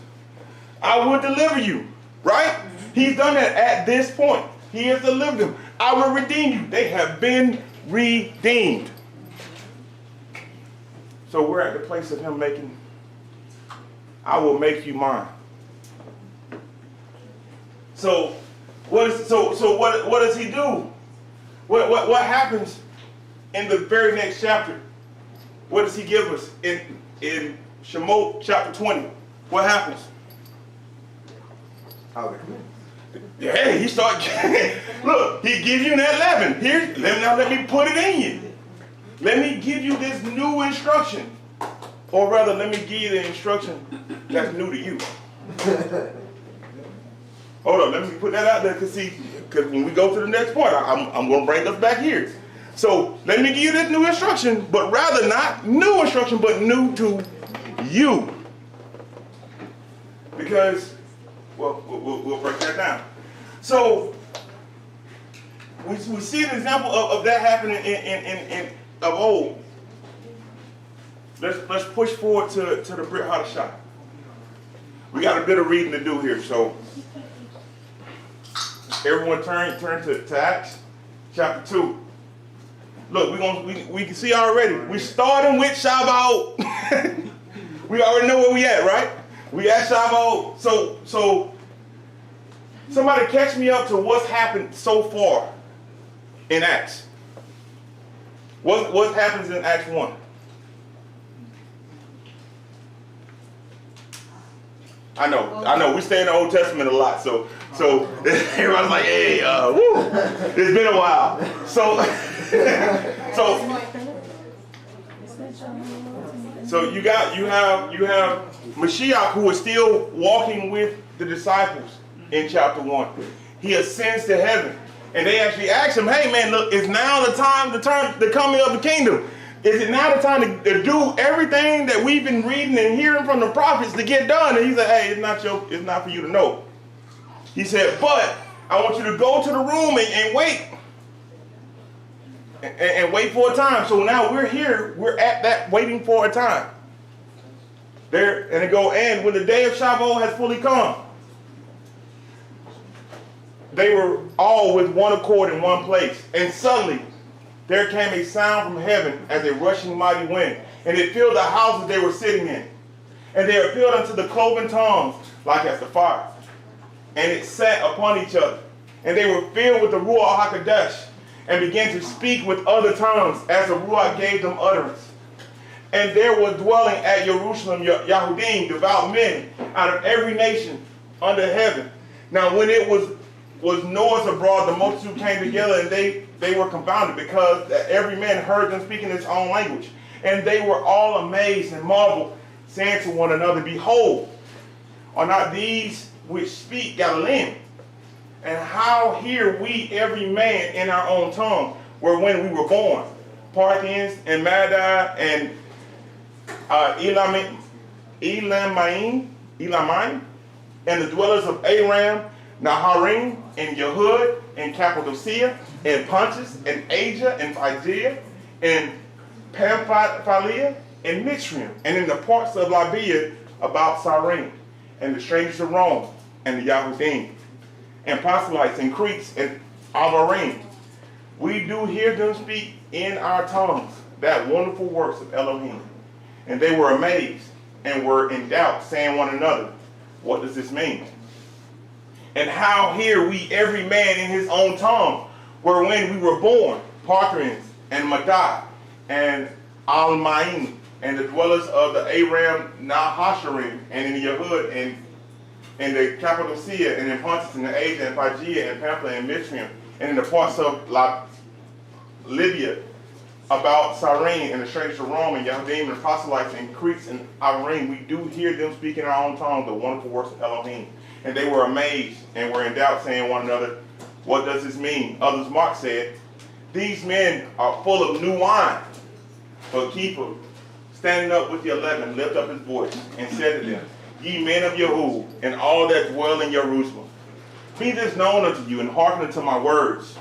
I will deliver you. Right? He's done that at this point. He has delivered them. I will redeem you. They have been redeemed. So we're at the place of him making, I will make you mine. So what does he do? What happens in the very next chapter? What does he give us in Shavu'ot chapter 20? What happens? Yeah, he starts. Look, he gives you that leaven. Here, let me put it in you. Let me give you this new instruction, or rather, let me give you the instruction that's new to you. Hold on, let me put that out there because when we go to the next point, I'm going to bring us back here. So let me give you this new instruction, but rather not new instruction, but new to you. Because, well, we'll break that down. So we see an example of that happening in of old. Let's push forward to the Brit Hadashah. We got a bit of reading to do here, so everyone turn to Acts chapter 2. Look, we can see already. We're starting with Shavu'ot. We already know where we at, right? We at Shavu'ot. So somebody catch me up to what's happened so far in Acts. What happens in Acts 1? I know. We stay in the Old Testament a lot, so everybody's like, hey, woo, it's been a while. So you have Mashiach, who is still walking with the disciples in chapter 1. He ascends to heaven. And they actually ask him, hey man, look, is now the time, the coming of the kingdom? Is it now the time to do everything that we've been reading and hearing from the prophets to get done? And he said, hey, it's not for you to know. He said, but I want you to go to the room and wait. And wait for a time. So now we're here, we're at that waiting for a time. There, and it go, and when the day of Shavuot has fully come, they were all with one accord in one place. And suddenly, there came a sound from heaven as a rushing mighty wind. And it filled the house that they were sitting in. And they were filled unto the cloven tongues, like as the fire. And it sat upon each other. And they were filled with the Ruach HaKodesh, and began to speak with other tongues as the Ruach gave them utterance. And there was dwelling at Jerusalem Yahudim, devout men, out of every nation under heaven. Now when it was noise abroad, the multitude came together, and they were confounded, because every man heard them speaking his own language. And they were all amazed and marveled, saying to one another, Behold, are not these which speak Galilean? And how hear we every man in our own tongue, where when we were born? Parthians and Madai and Elamayim, and the dwellers of Aram, Naharim, and Yehud, and Cappadocia, and Pontus, and Asia, and Phrygia, and Pamphylia, and Mitzrayim, and in the parts of Libya about Cyrene, and the strangers of Rome, and the Yahudim, and proselytes, and Cretes, and Avarim. We do hear them speak in our tongues that wonderful works of Elohim. And they were amazed, and were in doubt, saying one another, What does this mean? And how hear we every man in his own tongue, where when we were born? Parthians, and Madai, and Almaim, and the dwellers of the Aram Nahasharim, and in Yehud, and in the Cappadocia, and in Pontus, and the Asia, and Phrygia, and Pamphylia, and Mitzrayim, and in the parts of Libya, about Cyrene, and the strangers of Rome, and Yahudim, and proselytes, and Cretes, and Avarim. We do hear them speak in our own tongue the wonderful works of Elohim. And they were amazed, and were in doubt, saying one another, What does this mean? Others Mark said, These men are full of new wine. But Keeper, standing up with the 11, lifted up his voice, and said to them, Ye men of Yehud, and all that dwell in Jerusalem, be this known unto you, and hearken unto my words.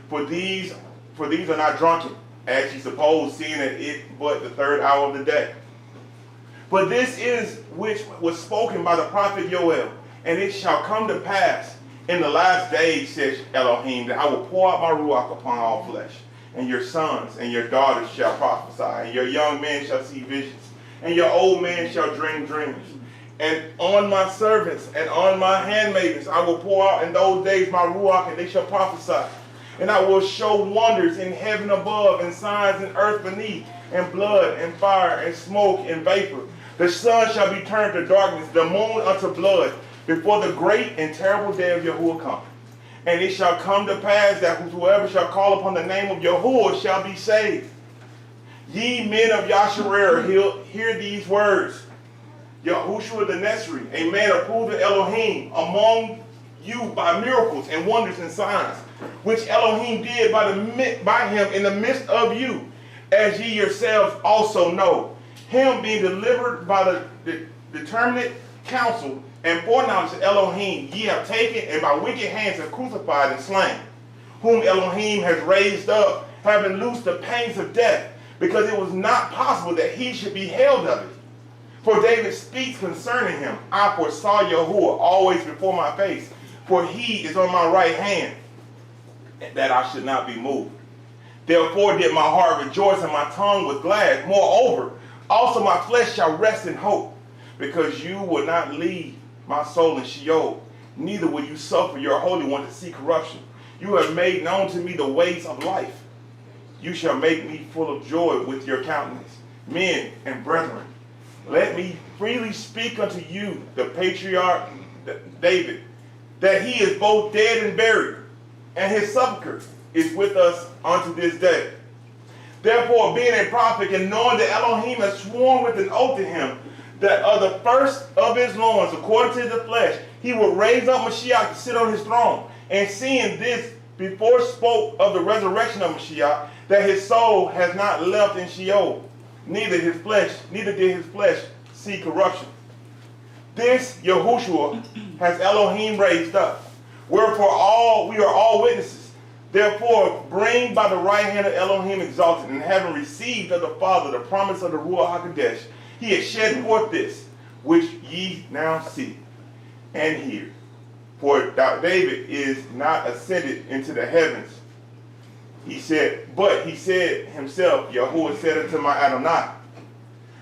For these are not drunken, as ye suppose, seeing that it but the third hour of the day. But this is which was spoken by the prophet Joel, and it shall come to pass in the last days, says Elohim, that I will pour out my ruach upon all flesh, and your sons and your daughters shall prophesy, and your young men shall see visions, and your old men shall dream dreams. And on my servants and on my handmaidens I will pour out in those days my ruach, and they shall prophesy. And I will show wonders in heaven above, and signs in earth beneath, and blood, and fire, and smoke, and vapor. The sun shall be turned to darkness, the moon unto blood, before the great and terrible day of Yahuwah come. And it shall come to pass that whosoever shall call upon the name of Yahuwah shall be saved. Ye men of Yasharer, hear these words. Yahushua the Nesri, a man approved of Elohim, among you by miracles and wonders and signs, which Elohim did by him in the midst of you, as ye yourselves also know. Him being delivered by the determinate counsel and foreknowledge of Elohim, ye have taken, and by wicked hands have crucified and slain, whom Elohim has raised up, having loosed the pains of death, because it was not possible that he should be held of it. For David speaks concerning him, I foresaw Yahuwah always before my face, for he is on my right hand, that I should not be moved. Therefore did my heart rejoice, and my tongue was glad. Moreover, also my flesh shall rest in hope, because you will not leave my soul in Sheol, neither will you suffer your Holy One to see corruption. You have made known to me the ways of life. You shall make me full of joy with your countenance. Men and brethren, let me freely speak unto you the patriarch David, that he is both dead and buried, and his sepulchre is with us unto this day. Therefore, being a prophet, and knowing that Elohim has sworn with an oath to him, that of the first of his loins, according to the flesh, he will raise up Mashiach to sit on his throne. And seeing this before spoke of the resurrection of Mashiach, that his soul has not left in Sheol, neither did his flesh see corruption. This Yahushua has Elohim raised up, wherefore we are all witnesses. Therefore, bring by the right hand of Elohim exalted, and having received of the Father the promise of the Ruach HaKodesh, he has shed forth this, which ye now see and hear. For David is not ascended into the heavens. He said himself, Yahuwah said unto my Adonai,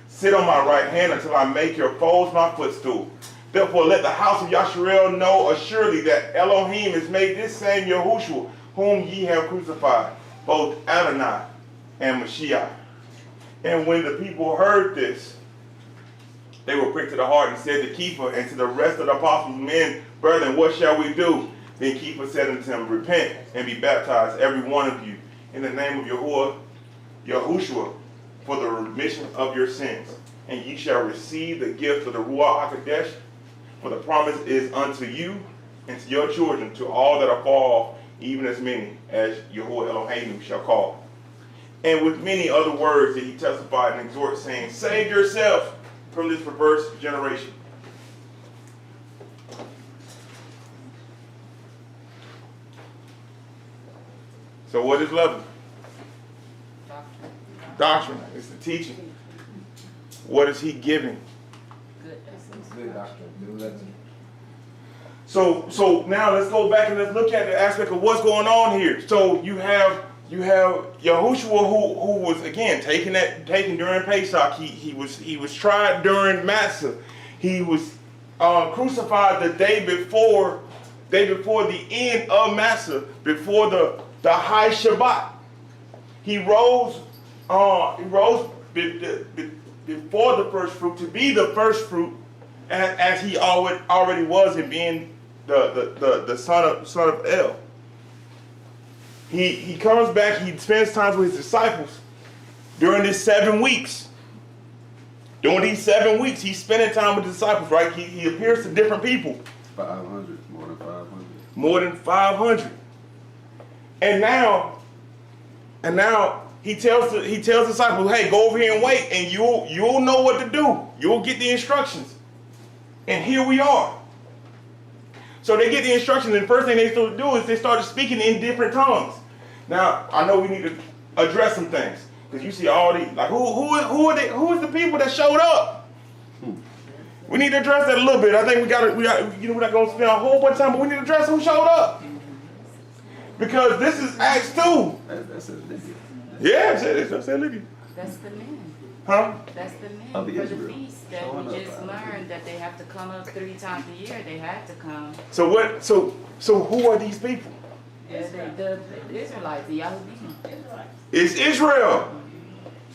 sit on my right hand until I make your foes my footstool. Therefore let the house of Yasharel know assuredly that Elohim has made this same Yahushua, whom ye have crucified, both Adonai and Mashiach. And when the people heard this, they were pricked to the heart. He said to Kepha and to the rest of the apostles, men, brethren, what shall we do? Then Kepha said unto him, repent and be baptized, every one of you, in the name of Yahushua, for the remission of your sins. And ye shall receive the gift of the Ruach HaKodesh, for the promise is unto you and to your children, to all that are far off, even as many as Yahuwah Eloheinu shall call. And with many other words did he testify and exhort, saying, save yourselves from this perverse generation. So what is leaven? Doctrine. It's the teaching. What is he giving? Good doctrine. Good lesson. So now let's go back and let's look at the aspect of what's going on here. So you have Yahushua who was again taken during Pesach. He was tried during Matzah. He was crucified the day before the end of Matzah, before the high Shabbat. He rose before the first fruit to be the first fruit, as he already was in being the son of El. He comes back, he spends time with his disciples during these 7 weeks. During these 7 weeks, he's spending time with the disciples, right? He appears to different people. 500, more than 500. More than 500. And now he tells the disciples, hey, go over here and wait, and you'll know what to do. You'll get the instructions. And here we are. So they get the instructions, and the first thing they started to do is they started speaking in different tongues. Now, I know we need to address some things, because you see all these, like, who is the people that showed up? We need to address that a little bit. I think we got we're not going to spend a whole bunch of time, but we need to address who showed up. Because this is Acts 2. That's Libya. Yeah, that's Libya. That's the men. Huh? That's the men Of for the Israel. feast that we just learned that they have to come up 3 times a year. They had to come. So what? So who are these people? The Israelites, the Yahudim. It's Israel.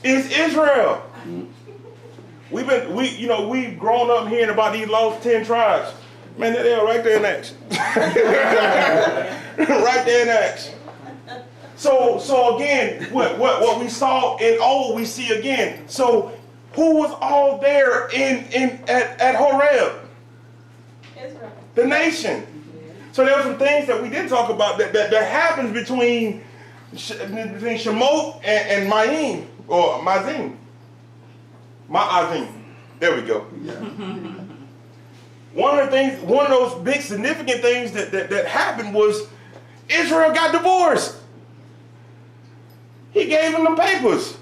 It's Israel. We've grown up hearing about these lost 10 tribes. Man, they are right there in Acts. Right there in Acts. So again, what we saw in old, we see again. So who was all there at Horeb? Israel. The nation. So there are some things that we did talk about that happens between Shavu'ot and Mayim, or Mazim. Ma'azim. There we go. Yeah. One of those big significant things that happened was Israel got divorced. He gave him the papers.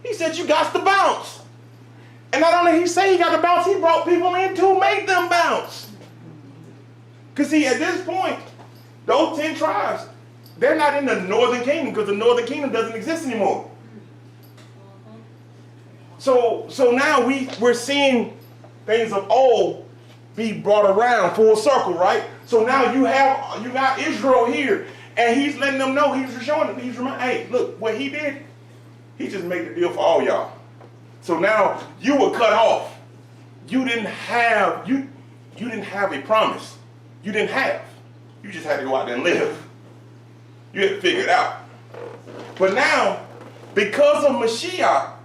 He said, you got to bounce. And not only he said he got to bounce, he brought people in to make them bounce. Because see, at this point, those 10 tribes, they're not in the northern kingdom, because the northern kingdom doesn't exist anymore. So now we're seeing things of old be brought around full circle, right? So now you got Israel here, and he's letting them know, he's showing them, hey, look, what he did, he just made the deal for all y'all. So now you were cut off. You didn't have a promise. You didn't have. You just had to go out there and live. You had to figure it out. But now, because of Mashiach,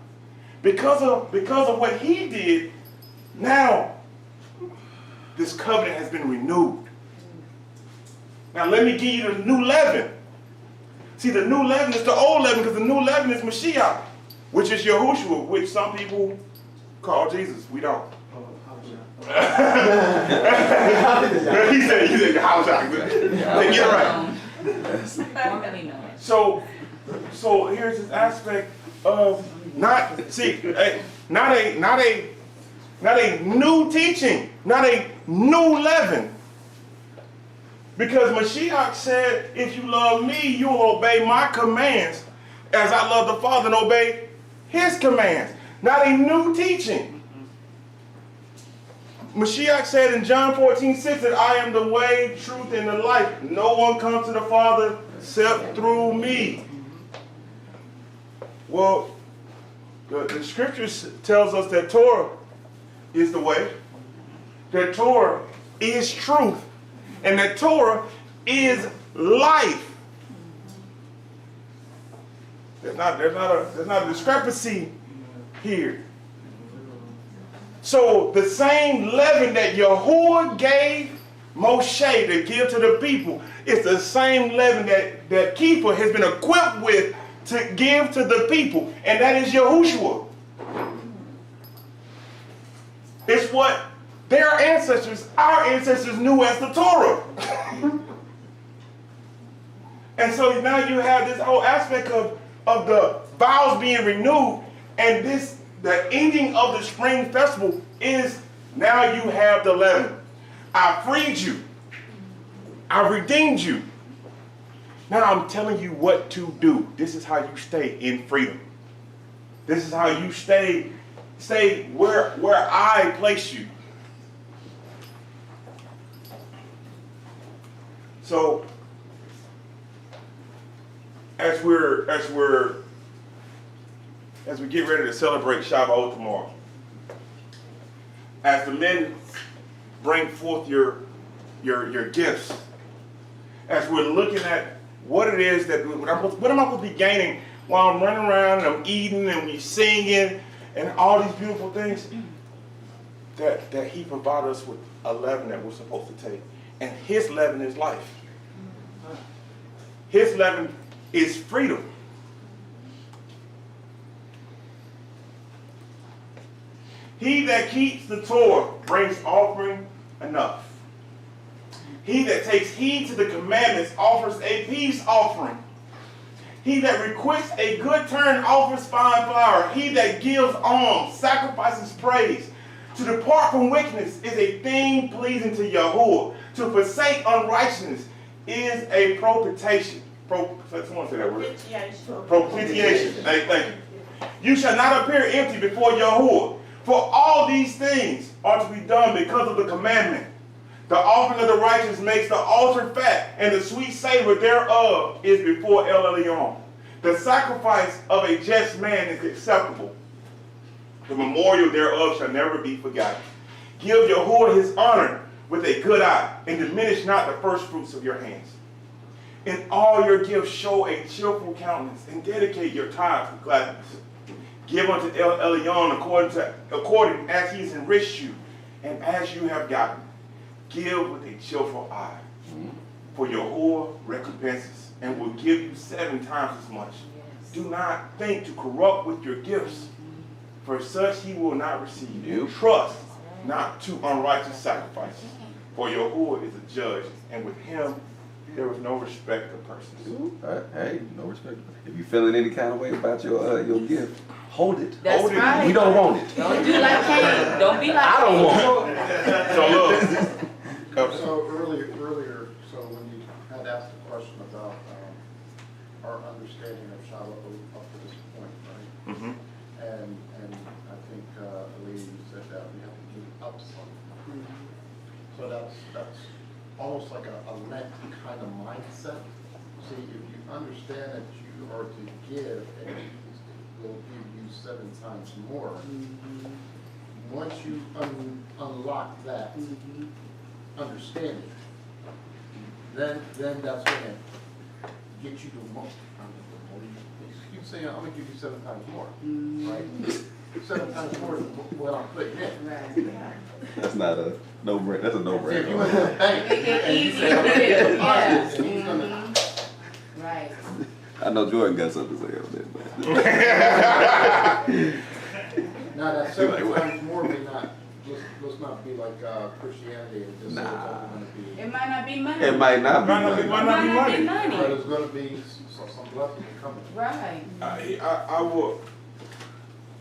because of what he did, now this covenant has been renewed. Now let me give you the new leaven. See, the new leaven is the old leaven, because the new leaven is Mashiach, which is Yahushua, which some people call Jesus. We don't. He said Yahushua. Get it right. So here's this aspect of not a new teaching, not a new leaven. Because Mashiach said, if you love me, you will obey my commands as I love the Father and obey his commands. Not a new teaching. Mashiach said in John 14:6 that I am the way, truth, and the life. No one comes to the Father except through me. Well, The scriptures tells us that Torah is the way, that Torah is truth, and that Torah is life. There's not a discrepancy here. So the same leaven that Yahuwah gave Moshe to give to the people is the same leaven that Keeper has been equipped with to give to the people, and that is Yahushua. It's what their ancestors, our ancestors, knew as the Torah. And so now you have this whole aspect of the vows being renewed, and the ending of the spring festival is now you have the leaven. I freed you. I redeemed you. Now I'm telling you what to do. This is how you stay in freedom. This is how you stay where I place you. So as we get ready to celebrate Shavu'ot tomorrow, as the men bring forth your gifts, as we're looking at what it is that what am I supposed to be gaining while I'm running around and I'm eating and we singing and all these beautiful things, that he provided us with a leaven that we're supposed to take, and his leaven is life. His leaven is freedom. He that keeps the Torah brings offering enough. He that takes heed to the commandments offers a peace offering. He that requits a good turn offers fine flour. He that gives alms sacrifices praise. To depart from wickedness is a thing pleasing to Yahuwah. To forsake unrighteousness is a propitiation. Someone say that word. Propitiation. Thank you. You shall not appear empty before Yahuwah. For all these things are to be done because of the commandment. The offering of the righteous makes the altar fat, and the sweet savor thereof is before El Elyon. The sacrifice of a just man is acceptable. The memorial thereof shall never be forgotten. Give Yahuwah his honor with a good eye, and diminish not the first fruits of your hands. In all your gifts show a cheerful countenance, and dedicate your tithes with gladness. Give unto El Elyon according as he has enriched you, and as you have gotten. Give with a cheerful eye, for Yahuwah recompenses, and will give you 7 times as much. Do not think to corrupt with your gifts, for such he will not receive. You trust not to unrighteous sacrifices, for Yahuwah is a judge, and with him there is no respect of persons. Hey, no respect. If you're feeling any kind of way about your gift, hold it. That's hold right. It. We don't want it. Don't do like Cain. Don't be like I don't Cain. want it. So look. So earlier, so when you had asked the question about our understanding of Shavu'ot up to this point, right? Mm-hmm. And I think Lee said that we have to give up something. So that's almost like a Lent kind of mindset. See, if you understand that you are to give, and he will give you 7 times more. Once you unlock that understanding, then that's going to get you the most. You say, I'm going to give you 7 times more, right? 7 times more than what I'm putting in. Right. That's not a no-brainer. That's a no-brainer. If you went to the bank, Make it and you easy say, for okay, you. Yeah. he's gonna, Right. I know Jordan got something to say on that. now that 7 times more may not, let's not be like Christianity and just say it's only going to be. It might not be money. It might not be money. It might not be money. But it's going to be some blessing coming. Right.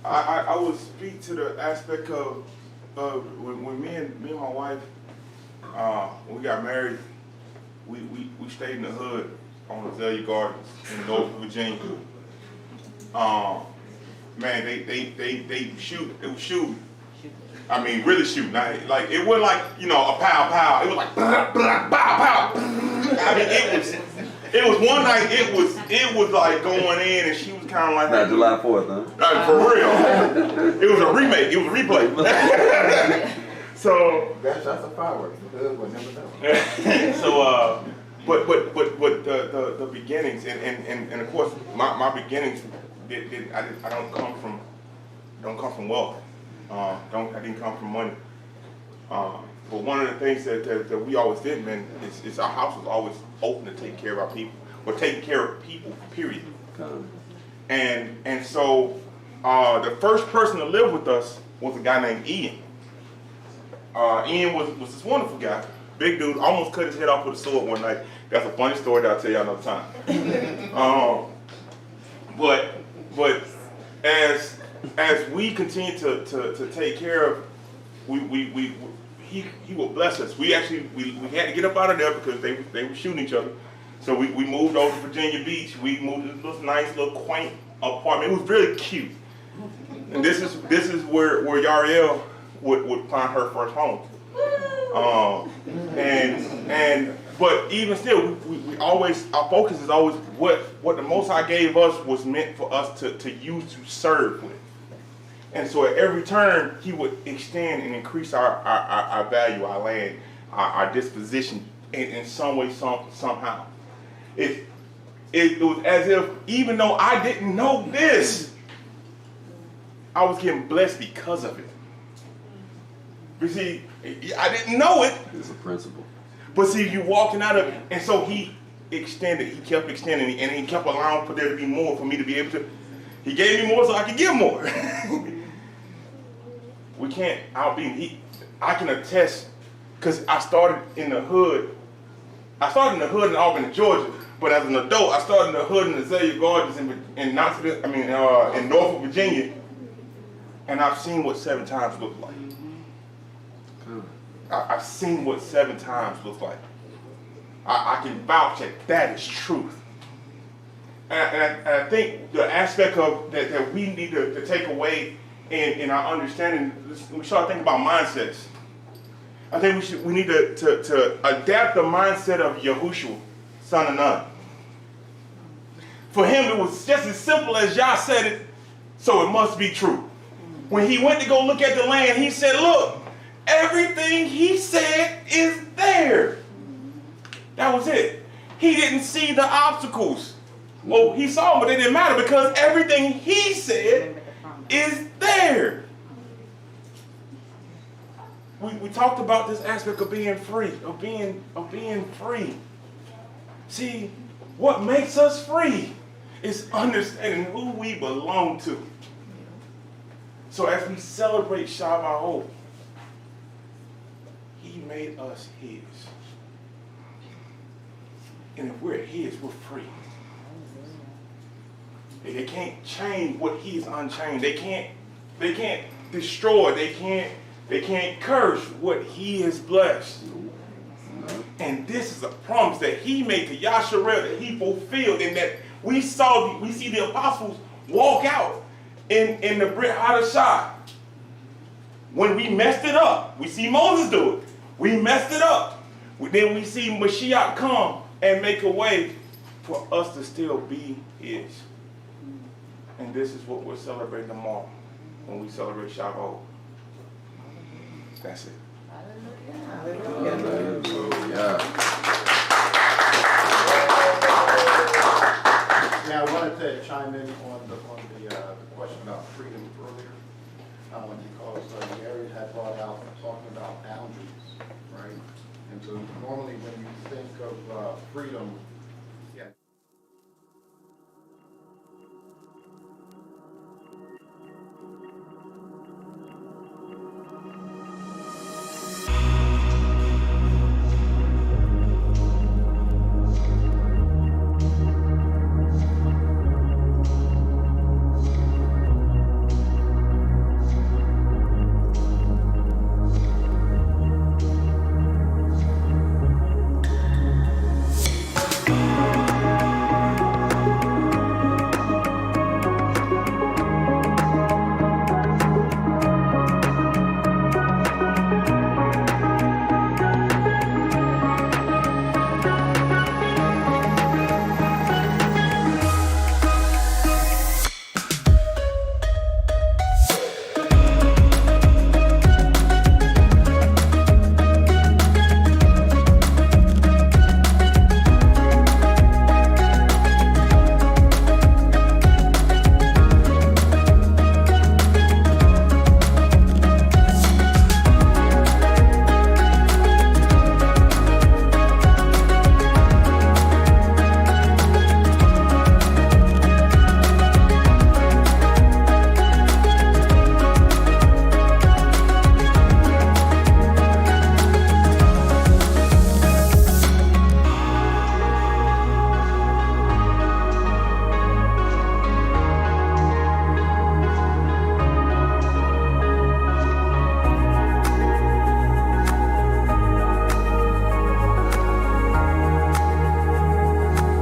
I would speak to the aspect of when me and my wife when we got married, we stayed in the hood on Azalea Gardens in Norfolk, Virginia. Man, they shoot. It was shooting. I mean, really shooting. Like it wasn't like a pow pow. It was like blah blah pow pow. I mean, it was one night. It was like going in, and she was kind of like Not July 4th, huh? For real. It was a remake. It was a replay. So That's a fireworks. The hood will never know. so but the beginnings and of course my beginnings I don't come from wealth. I didn't come from money. But one of the things that we always did, man, is our house was always open to take care of our people, or taking care of people, period. And so the first person to live with us was a guy named Ian. Ian was this wonderful guy, big dude, almost cut his head off with a sword one night. That's a funny story that I'll tell you another time. But as we continue to take care of, he would bless us. We had to get up out of there because they were shooting each other. So we moved over to Virginia Beach. We moved to this nice little quaint apartment. It was really cute. And this is where Yariel would find her first home. But even still, we always, our focus is always what the Most High gave us was meant for us to use to serve with. And so at every turn, he would extend and increase our value, our land, our disposition in some way, somehow. It was as if, even though I didn't know this, I was getting blessed because of it. You see, I didn't know it. It's a principle. But see, you walking out of it, and so he kept extending, and he kept allowing for there to be more, for me to be able to. He gave me more so I could give more. We can't outbe. I can attest, because I started in the hood. I started in the hood in Albany, Georgia, but as an adult, I started in the hood in the Azalea Gardens in Norfolk, Virginia, and I've seen what 7 times look like. I've seen what 7 times looks like. I can vouch that is truth. And I think the aspect of that we need to take away in our understanding, we start thinking about mindsets. I think we need to adapt the mindset of Yahushua, son of Nun. For him, it was just as simple as Yah said it, so it must be true. When he went to go look at the land, he said, look, everything he said is there. That was it. He didn't see the obstacles. Well, he saw them, but they didn't matter because everything he said is there. We talked about this aspect of being free, of being free. See, what makes us free is understanding who we belong to. So as we celebrate Shavu'ot, he made us his. And if we're his, we're free. They can't change what he's unchained. They can't destroy. They can't curse what he has blessed. And this is a promise that he made to Yasharel that he fulfilled, and that we see the apostles walk out in the Brit Hadashah. When we messed it up, we see Moses do it. We messed it up. Then we see Mashiach come and make a way for us to still be his. And this is what we're celebrating tomorrow when we celebrate Shavuot. That's it. Yeah, I wanted to chime in on the question about freedom earlier, because Gary had brought out talking about boundaries, right? And so normally when you think of freedom,